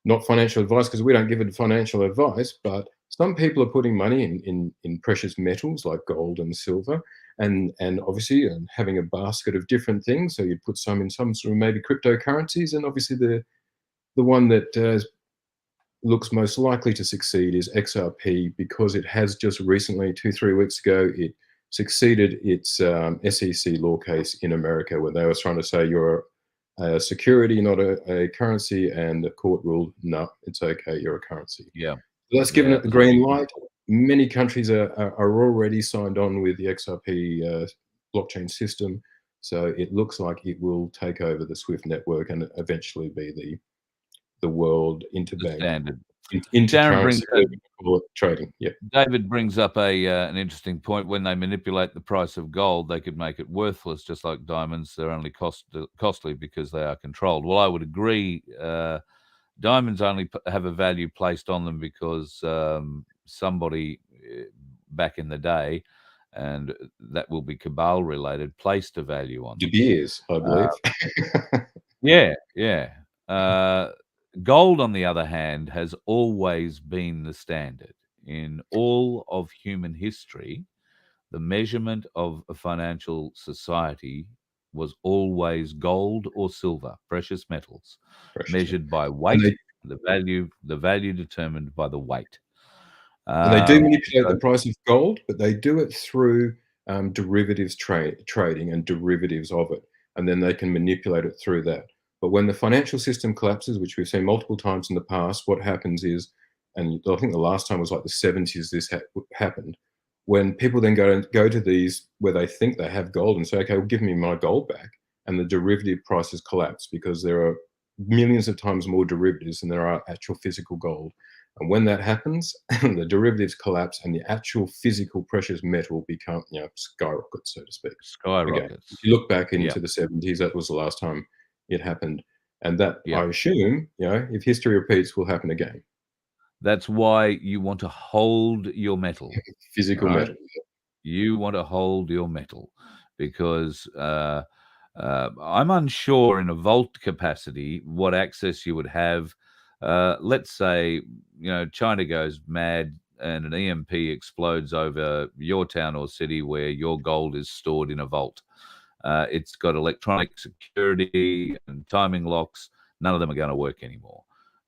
not financial advice, because we don't give it financial advice, but some people are putting money in precious metals like gold and silver, and obviously having a basket of different things. So you put some in some sort of maybe cryptocurrencies, and obviously the one that looks most likely to succeed is XRP, because it has just recently, 2-3 weeks ago, it succeeded its SEC law case in America, where they were trying to say you're a security, not a currency, and the court ruled, no, it's okay, you're a currency. Yeah. So that's given it the green light. Many countries are already signed on with the XRP blockchain system. So it looks like it will take over the SWIFT network and eventually be the world interbank Standard. intercurrency trading. Yeah. David brings up an interesting point. When they manipulate the price of gold, they could make it worthless, just like diamonds. They're only costly because they are controlled. Well, I would agree. Diamonds only have a value placed on them because somebody back in the day, and that will be cabal related, placed a value on them. De Beers, I believe. Yeah. Gold, on the other hand, has always been the standard. In all of human history, the measurement of a financial society was always gold or silver, precious metals, measured by weight, the value determined by the weight. And they do manipulate the price of gold, but they do it through derivatives trading and derivatives of it. And then they can manipulate it through that. But when the financial system collapses, which we've seen multiple times in the past, what happens is, and I think the last time was like the 70s this happened, when people then go to these where they think they have gold and say, okay, well, give me my gold back, and the derivative prices collapse because there are millions of times more derivatives than there are actual physical gold. And when that happens, the derivatives collapse and the actual physical precious metal become, skyrockets, so to speak. Skyrockets. Again, if you look back into the 70s, that was the last time it happened. And that, I assume, if history repeats, will happen again. That's why you want to hold your metal. Physical metal. You want to hold your metal because I'm unsure in a vault capacity what access you would have. Let's say, China goes mad and an EMP explodes over your town or city where your gold is stored in a vault. It's got electronic security and timing locks. None of them are going to work anymore.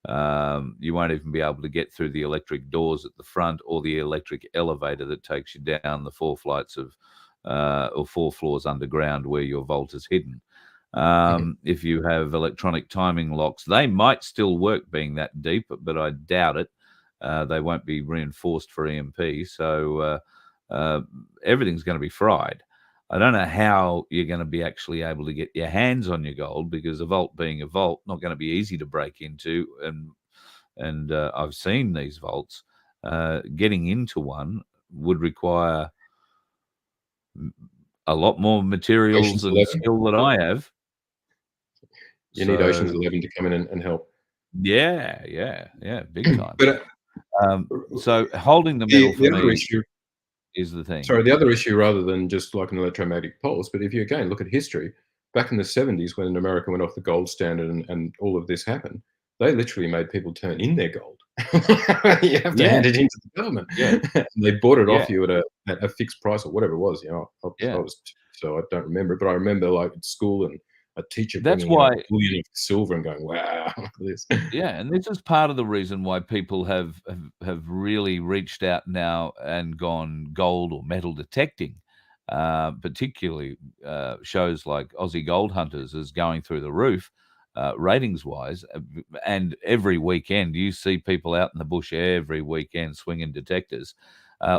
You won't even be able to get through the electric doors at the front or the electric elevator that takes you down the 4 flights of or 4 floors underground where your vault is hidden. If you have electronic timing locks, they might still work being that deep, but I doubt it. They won't be reinforced for EMP. So everything's going to be fried. I don't know how you're going to be actually able to get your hands on your gold, because a vault being a vault, not going to be easy to break into. And I've seen these vaults. Getting into one would require a lot more materials and skill than I have. You need Ocean's 11 to come in and help. Yeah, big time. But so holding the metal for me is the thing. Sorry, the other issue, rather than just like an electromagnetic pulse, but if you again look at history, back in the 70s when America went off the gold standard and all of this happened, they literally made people turn in their gold. You have to hand it into the government. They bought it off you at a fixed price or whatever it was. So I don't remember, but I remember like at school and a teacher bringing a billion of silver and going, wow, look at this. Yeah, and this is part of the reason why people have really reached out now and gone gold or metal detecting, particularly shows like Aussie Gold Hunters is going through the roof ratings-wise. And every weekend you see people out in the bush every weekend swinging detectors,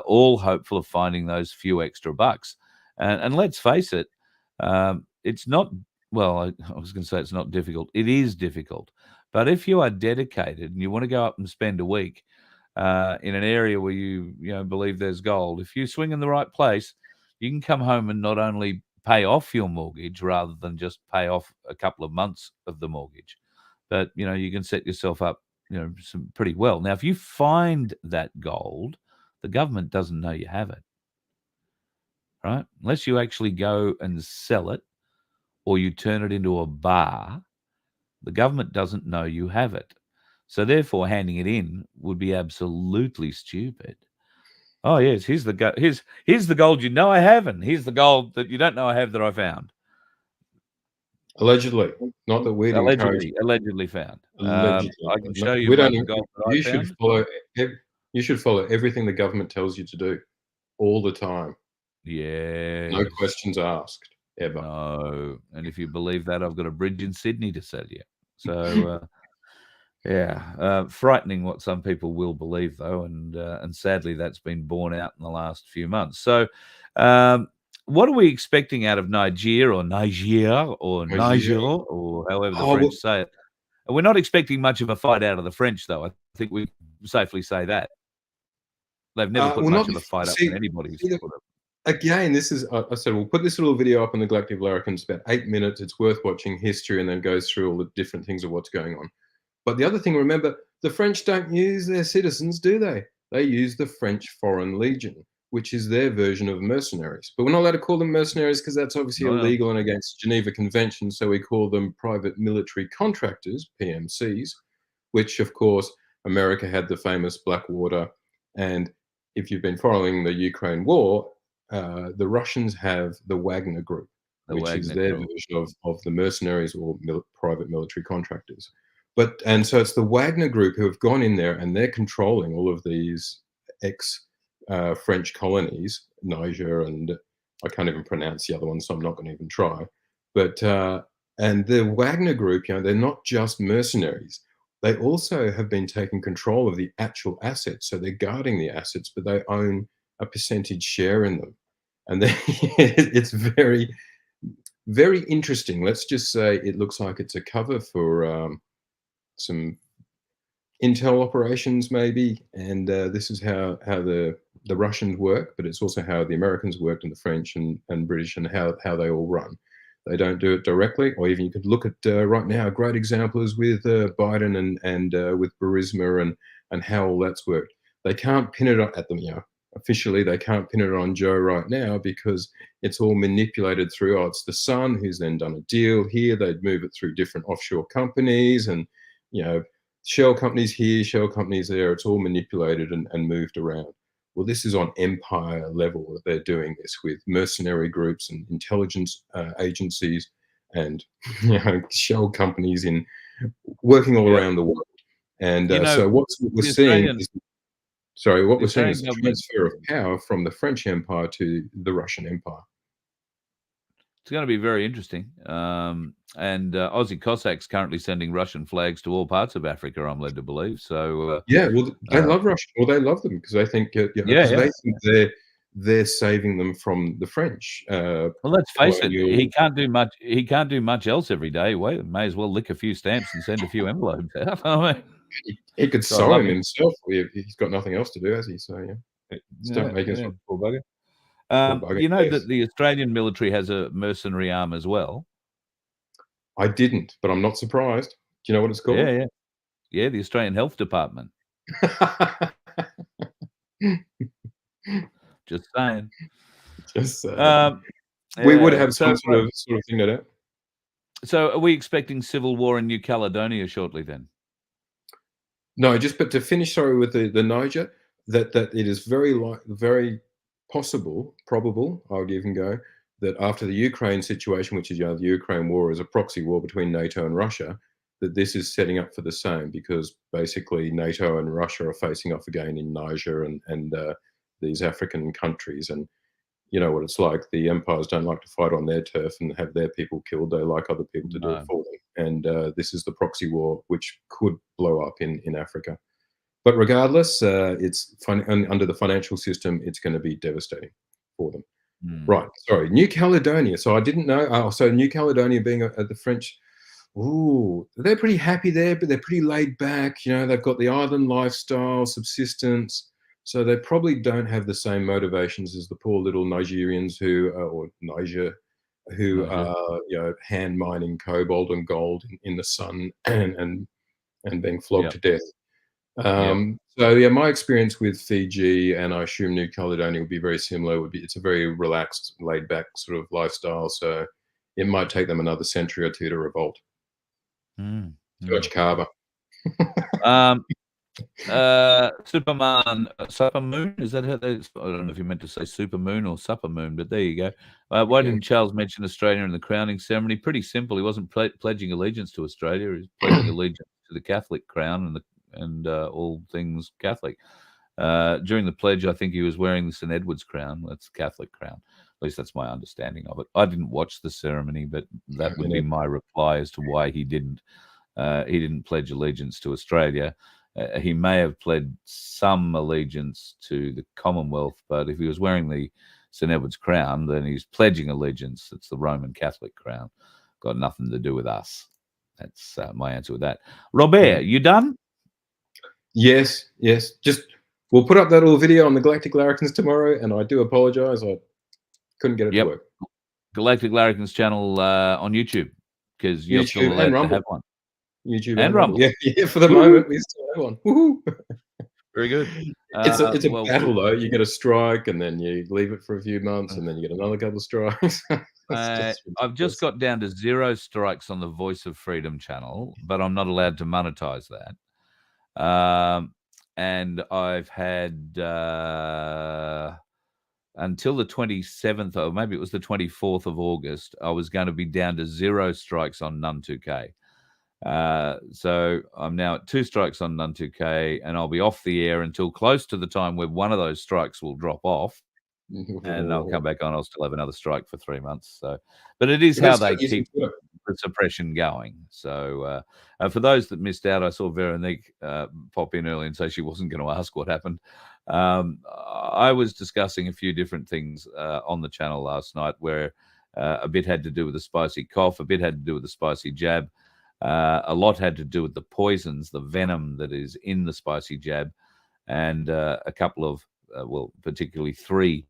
all hopeful of finding those few extra bucks. And let's face it, it's not, well, I was going to say it's not difficult. It is difficult. But if you are dedicated and you want to go up and spend a week in an area where you believe there's gold, if you swing in the right place, you can come home and not only pay off your mortgage rather than just pay off a couple of months of the mortgage, but you can set yourself up pretty well. Now, if you find that gold, the government doesn't know you have it, right? Unless you actually go and sell it or you turn it into a bar, the government doesn't know you have it. So therefore, handing it in would be absolutely stupid. Oh yes, here's the here's the gold I have, and here's the gold that you don't know I have that I found. Allegedly, not that we'd encourage. Allegedly found. Allegedly. I can show you We the don't. gold that I found. You should follow everything the government tells you to do, all the time. Yeah. No questions asked ever. No, and if you believe that, I've got a bridge in Sydney to sell you. So. Yeah, frightening what some people will believe, though, and sadly that's been borne out in the last few months. So, what are we expecting out of Niger or however the French say it? We're not expecting much of a fight out of the French, though. I think we safely say that they've never put much of a fight up in anybody's. Again, this is, I said, we'll put this little video up on the Galactic Larrikins, about 8 minutes. It's worth watching history and then goes through all the different things of what's going on. But the other thing, remember, the French don't use their citizens, do they? They use the French Foreign Legion, which is their version of mercenaries. But we're not allowed to call them mercenaries because that's obviously illegal and against the Geneva Convention. So we call them private military contractors, PMCs, which, of course, America had the famous Blackwater. And if you've been following the Ukraine war, the Russians have the Wagner Group, which is their version of the mercenaries or private military contractors. And so it's the Wagner Group who have gone in there and they're controlling all of these ex-French colonies, Niger, and I can't even pronounce the other one, so I'm not going to even try. But and the Wagner Group, they're not just mercenaries. They also have been taking control of the actual assets. So they're guarding the assets, but they own a percentage share in them. And it's very, very interesting. Let's just say it looks like it's a cover for some intel operations maybe, and this is how the Russians work, but it's also how the Americans worked and the French and British, and how they all run. They don't do it directly, or even you could look at right now, a great example is with Biden and with Burisma and how all that's worked. They can't pin it at them, officially they can't pin it on Joe right now because it's all manipulated through, it's the son who's then done a deal here, they'd move it through different offshore companies and shell companies here, shell companies there. It's all manipulated and moved around. Well, this is on empire level that they're doing this with mercenary groups and intelligence agencies and shell companies working all around the world. And so what we're seeing is, what we're seeing is a transfer of power from the French Empire to the Russian Empire. It's going to be very interesting. And Aussie Cossacks currently sending Russian flags to all parts of Africa, I'm led to believe. So yeah, well, they love Russia. Well, they love them because they think, they think they're saving them from the French. Well, let's face it, he can't do much. He can't do much else every day. Well, may as well lick a few stamps and send a few envelopes out. I mean, he could sew him himself. He's got nothing else to do, has he? So start making poor bugger. That the Australian military has a mercenary arm as well. I didn't, but I'm not surprised. Do you know what it's called? Yeah, the Australian Health Department. Just saying. We would have some sort of thing to do. So, are we expecting civil war in New Caledonia shortly? Then? No, but to finish, with the Niger, that it is very possible, probable, I would even go, that after the Ukraine situation, which is the Ukraine war is a proxy war between NATO and Russia, that this is setting up for the same, because basically NATO and Russia are facing off again in Niger and these African countries. And, you know what it's like. The empires don't like to fight on their turf and have their people killed. They like other people to do it No. for them. And this is the proxy war, which could blow up in Africa. But regardless, it's under the financial system, it's going to be devastating for them. Mm. Right. Sorry. New Caledonia. So I didn't know. So New Caledonia being the French, ooh, they're pretty happy there, but they're pretty laid back. You know, they've got the island lifestyle, subsistence. So they probably don't have the same motivations as the poor little Nigerians or Niger, who are, you know, hand mining cobalt and gold in the sun and being flogged to death. So yeah, my experience with Fiji, and I assume New Caledonia would be very similar. It's a very relaxed, laid back sort of lifestyle. So it might take them another century or two to revolt. George Carver. Superman, Supermoon, is that how they? I don't know if you meant to say Supermoon or Supermoon, but there you go. Why didn't Charles mention Australia in the crowning ceremony? Pretty simple. He wasn't pledging allegiance to Australia. He was pledging allegiance to the Catholic crown and all things Catholic. During the pledge, I think he was wearing the St. Edward's crown. That's the Catholic crown. At least that's my understanding of it. I didn't watch the ceremony, but that would be my reply as to why he didn't pledge allegiance to Australia. He may have pledged some allegiance to the Commonwealth, but if he was wearing the St. Edward's crown, then he's pledging allegiance. It's the Roman Catholic crown. Got nothing to do with us. That's my answer with that. Robert, you done? Yes. Just we'll put up that little video on the Galactic Larrikins tomorrow, and I do apologise. I couldn't get it to work. Galactic Larrikins channel on YouTube, because you're still allowed to have one. YouTube and Rumble. Yeah, for the moment we still have one. Woo-hoo. Very good. It's a battle though. You get a strike and then you leave it for a few months and then you get another couple of strikes. I've just got down to 0 strikes on the Voice of Freedom channel, but I'm not allowed to monetize that. And I've had until the 27th, or maybe it was the 24th of August, I was going to be down to 0 strikes on None2K. So I'm now at 2 strikes on None2K, and I'll be off the air until close to the time where one of those strikes will drop off, and I'll come back on. I'll still have another strike for 3 months. So, but it is how they keep the suppression going. So for those that missed out, I saw Veronique pop in early and say she wasn't going to ask what happened. I was discussing a few different things on the channel last night, where a bit had to do with the spicy cough, a bit had to do with the spicy jab. A lot had to do with the poisons, the venom that is in the spicy jab, and a couple of, particularly 3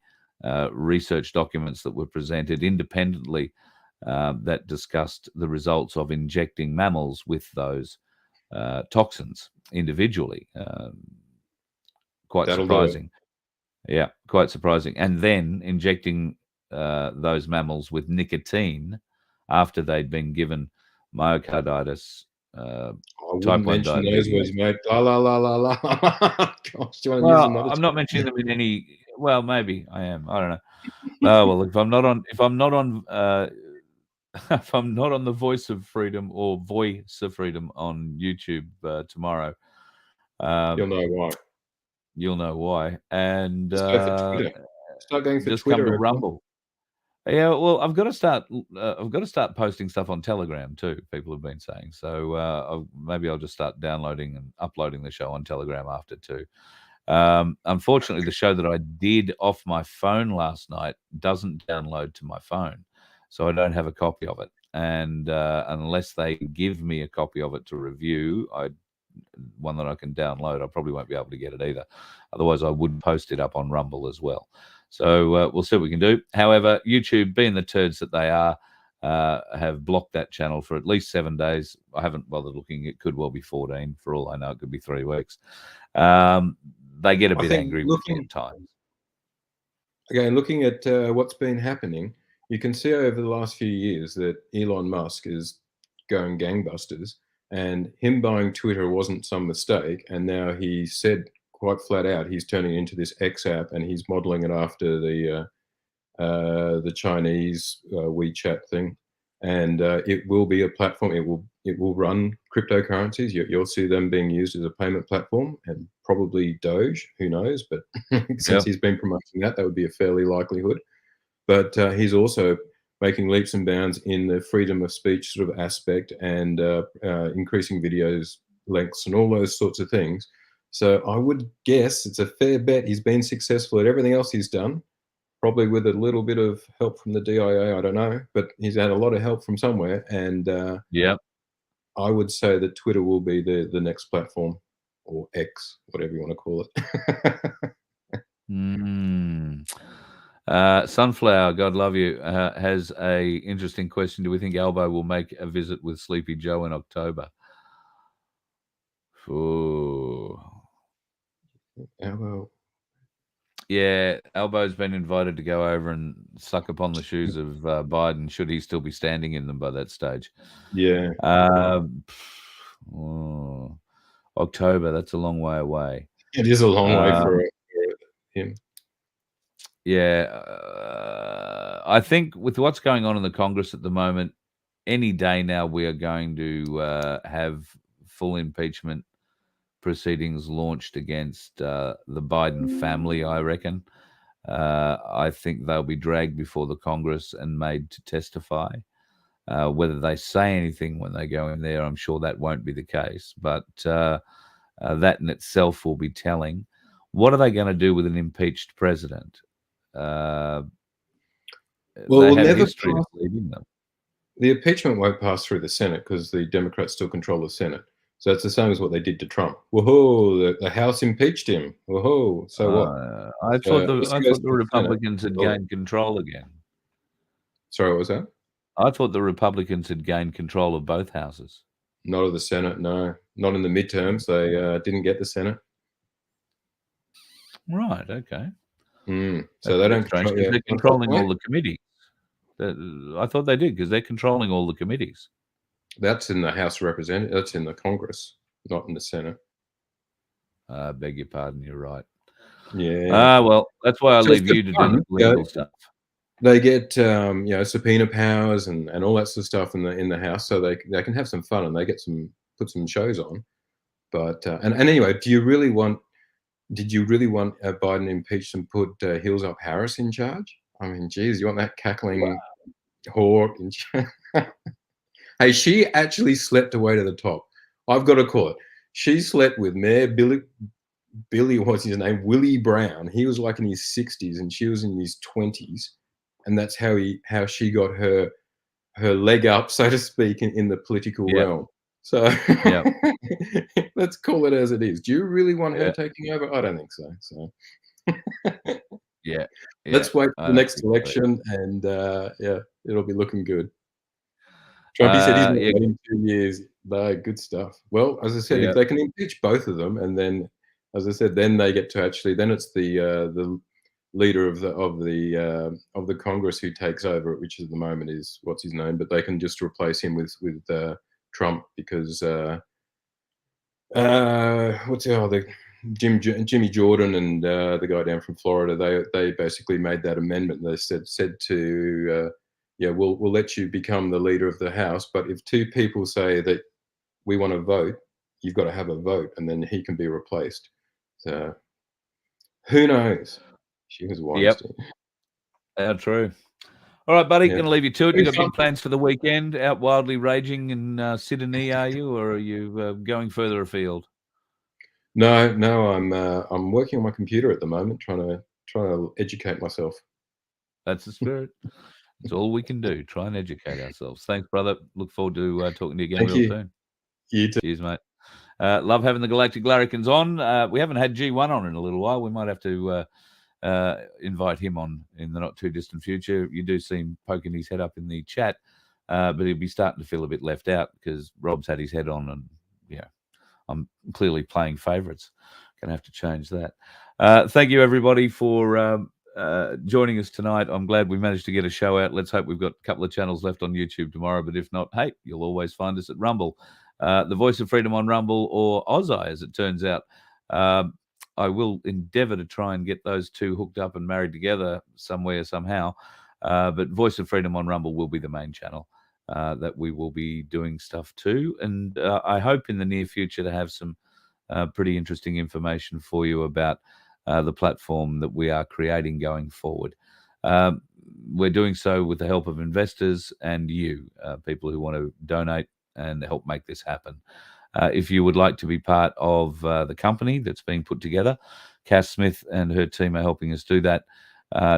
research documents that were presented independently that discussed the results of injecting mammals with those toxins individually. Quite surprising. Yeah, quite surprising. And then injecting those mammals with nicotine after they'd been given myocarditis, type 1 diabetes. Those words, mate. La la la la la. Gosh, do you want to use another? I'm not mentioning them in any. Well, maybe I am. I don't know. Oh well, if I'm not on the Voice of Freedom or Voice of Freedom on YouTube tomorrow, you'll know why. You'll know why. And start going for just Twitter. Come to Rumble. Yeah, well, I've got to start posting stuff on Telegram too. People have been saying so. Maybe I'll just start downloading and uploading the show on Telegram after too. Unfortunately, the show that I did off my phone last night doesn't download to my phone, so I don't have a copy of it. And unless they give me a copy of it to review, one that I can download, I probably won't be able to get it either. Otherwise, I would post it up on Rumble as well. So we'll see what we can do. However, YouTube, being the turds that they are, have blocked that channel for at least 7 days. I haven't bothered looking. It could well be 14. For all I know, it could be 3 weeks. They get a bit angry with me at times. Again, looking at what's been happening, you can see over the last few years that Elon Musk is going gangbusters, and him buying Twitter wasn't some mistake. And now he said quite flat out he's turning into this X app, and he's modeling it after the Chinese WeChat thing. And it will be a platform. It will run cryptocurrencies. You'll see them being used as a payment platform, and probably Doge. Who knows? But since he's been promoting that would be a fairly likelihood. but he's also making leaps and bounds in the freedom of speech sort of aspect and increasing videos lengths and all those sorts of things. So I would guess it's a fair bet he's been successful at everything else he's done, probably with a little bit of help from the DIA, I don't know, but he's had a lot of help from somewhere. And Yep. I would say that Twitter will be the next platform, or X, whatever you want to call it. Sunflower, God love you, has a interesting question. Do we think Albo will make a visit with Sleepy Joe in October? Ooh. Albo. Yeah, Albo's been invited to go over and suck upon the shoes of Biden, should he still be standing in them by that stage. Yeah. October, that's a long way away. It is a long way for him. Yeah, I think with what's going on in the Congress at the moment, any day now we are going to have full impeachment proceedings launched against the Biden family, I reckon. I think they'll be dragged before the Congress and made to testify. Whether they say anything when they go in there, I'm sure that won't be the case. But that in itself will be telling. What are they going to do with an impeached president? Well, they we'll have never history of pass- leaving them. The impeachment won't pass through the Senate because the Democrats still control the Senate. So it's the same as what they did to Trump. Whoa, the House impeached him. Whoa, so what? I So thought this the goes to the Senate. Republicans had Well- gained control again. Sorry, what was that? I thought the Republicans had gained control of both houses. Not of the Senate, no. Not in the midterms. They didn't get the Senate. Right, okay. So they don't Strange, 'cause control. they're controlling all the committees. I thought they did because they're controlling all the committees. That's in the House of Representatives. That's in the Congress, not in the Senate. Beg your pardon, you're right. Yeah. Well, that's why I So leave it's you to fun, do the legal stuff. They get subpoena powers and all that sort of stuff in the House, so they can have some fun and they get put some shows on. But and anyway, did you really want Biden impeached and put Heels Up Harris in charge? I mean, geez, you want that cackling whore in charge? Hey, she actually slept away to the top. I've got to call it. She slept with Mayor Billy, what's his name? Willie Brown. He was like in his 60s and she was in his 20s. And that's how she got her leg up, so to speak, in the political realm. So let's call it as it is. Do you really want her taking over? I don't think so. So let's wait for the next election, and it'll be looking good. Trumpy said he's not waiting 2 years. Good stuff. Well, as I said, if they can impeach both of them, and then, as I said, then they get to actually, then it's the leader of the Congress who takes over, which at the moment is what's his name, but they can just replace him with Trump because Jimmy Jordan and the guy down from Florida, they basically made that amendment. They said to we'll let you become the leader of the House, but if two people say that we want to vote, you've got to have a vote, and then he can be replaced. So who knows? She was Weinstein. True. All right, buddy, Yeah. going to leave you to it. You got big plans for the weekend? Out wildly raging in Sydney, are you, or are you going further afield? No, I'm working on my computer at the moment, trying to educate myself. That's the spirit. That's all we can do. Try and educate ourselves. Thanks, brother. Look forward to talking to you again real soon. You too. Cheers, mate. Love having the Galactic Larrikins on. We haven't had G1 on in a little while. We might have to invite him on in the not too distant future. You do see him poking his head up in the chat, but he'll be starting to feel a bit left out because Rob's had his head on, and I'm clearly playing favourites. Gonna have to change that. Thank you, everybody, for joining us tonight. I'm glad we managed to get a show out. Let's hope we've got a couple of channels left on YouTube tomorrow, but if not, hey, you'll always find us at Rumble, the Voice of Freedom on Rumble, or Ozai, as it turns out. I will endeavour to try and get those two hooked up and married together somewhere, somehow. But Voice of Freedom on Rumble will be the main channel that we will be doing stuff to. And I hope in the near future to have some pretty interesting information for you about the platform that we are creating going forward. we're doing so with the help of investors and you, people who want to donate and help make this happen. If you would like to be part of the company that's being put together, Cass Smith and her team are helping us do that.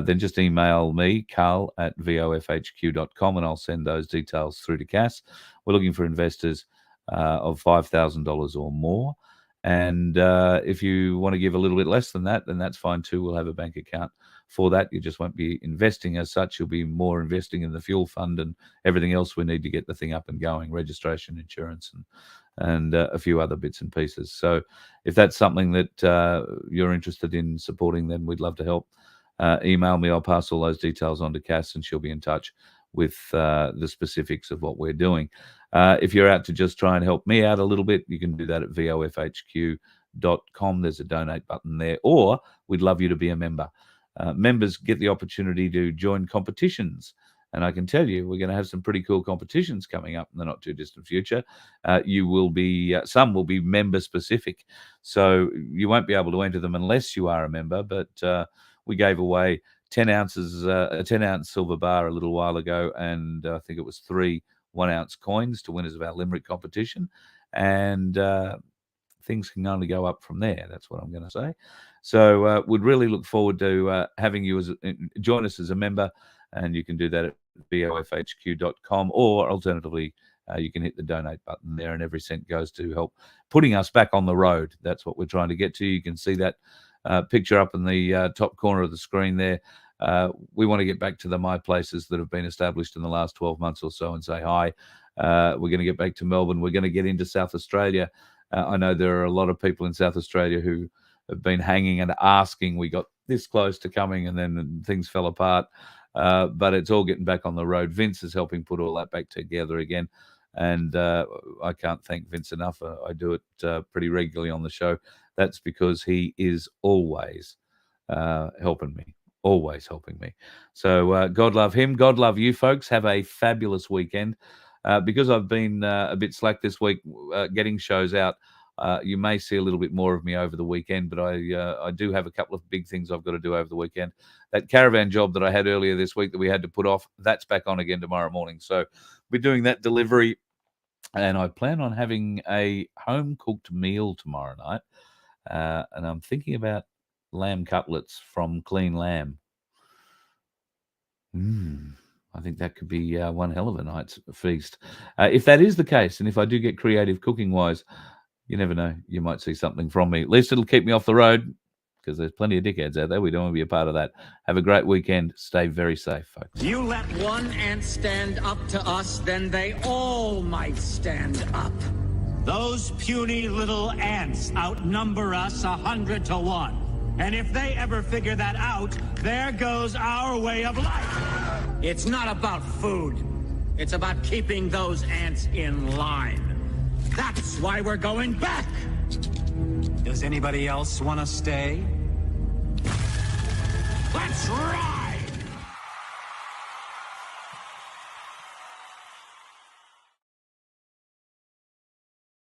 Then just email me, carl@vofhq.com, and I'll send those details through to Cass. We're looking for investors of $5,000 or more. And if you want to give a little bit less than that, then that's fine too. We'll have a bank account for that. You just won't be investing as such. You'll be more investing in the fuel fund and everything else we need to get the thing up and going, registration, insurance, and a few other bits and pieces. So if that's something that you're interested in supporting, then we'd love to help. Email me. I'll pass all those details on to Cass, and she'll be in touch with the specifics of what we're doing. If you're out to just try and help me out a little bit, you can do that at vofhq.com. There's a donate button there, or we'd love you to be a member. Members get the opportunity to join competitions, and I can tell you we're going to have some pretty cool competitions coming up in the not too distant future. You will be some will be member specific, so you won't be able to enter them unless you are a member. But we gave away 10 ounces, a 10-ounce silver bar a little while ago, and I think it was 3 1-ounce coins to winners of our Limerick competition, and things can only go up from there. That's what I'm going to say. So we'd really look forward to having you join us as a member, and you can do that at vofhq.com, or alternatively, you can hit the donate button there, and every cent goes to help putting us back on the road. That's what we're trying to get to. You can see that picture up in the top corner of the screen there. We want to get back to the MyPlaces that have been established in the last 12 months or so and say hi. We're going to get back to Melbourne. We're going to get into South Australia. I know there are a lot of people in South Australia who have been hanging and asking. We got this close to coming, and then things fell apart. But it's all getting back on the road. Vince is helping put all that back together again. And I can't thank Vince enough. I do it pretty regularly on the show. That's because he is always helping me. Always helping me. So God love him. God love you folks. Have a fabulous weekend. Because I've been a bit slack this week getting shows out, you may see a little bit more of me over the weekend, but I do have a couple of big things I've got to do over the weekend. That caravan job that I had earlier this week that we had to put off, that's back on again tomorrow morning. So we're doing that delivery, and I plan on having a home-cooked meal tomorrow night. And I'm thinking about lamb cutlets from Clean Lamb. I think that could be one hell of a night's feast. If that is the case, and if I do get creative cooking-wise, you never know. You might see something from me. At least it'll keep me off the road, because there's plenty of dickheads out there. We don't want to be a part of that. Have a great weekend. Stay very safe, folks. You let one ant stand up to us, then they all might stand up. Those puny little ants outnumber us 100 to 1. And if they ever figure that out, there goes our way of life. It's not about food. It's about keeping those ants in line. That's why we're going back. Does anybody else want to stay? Let's rock!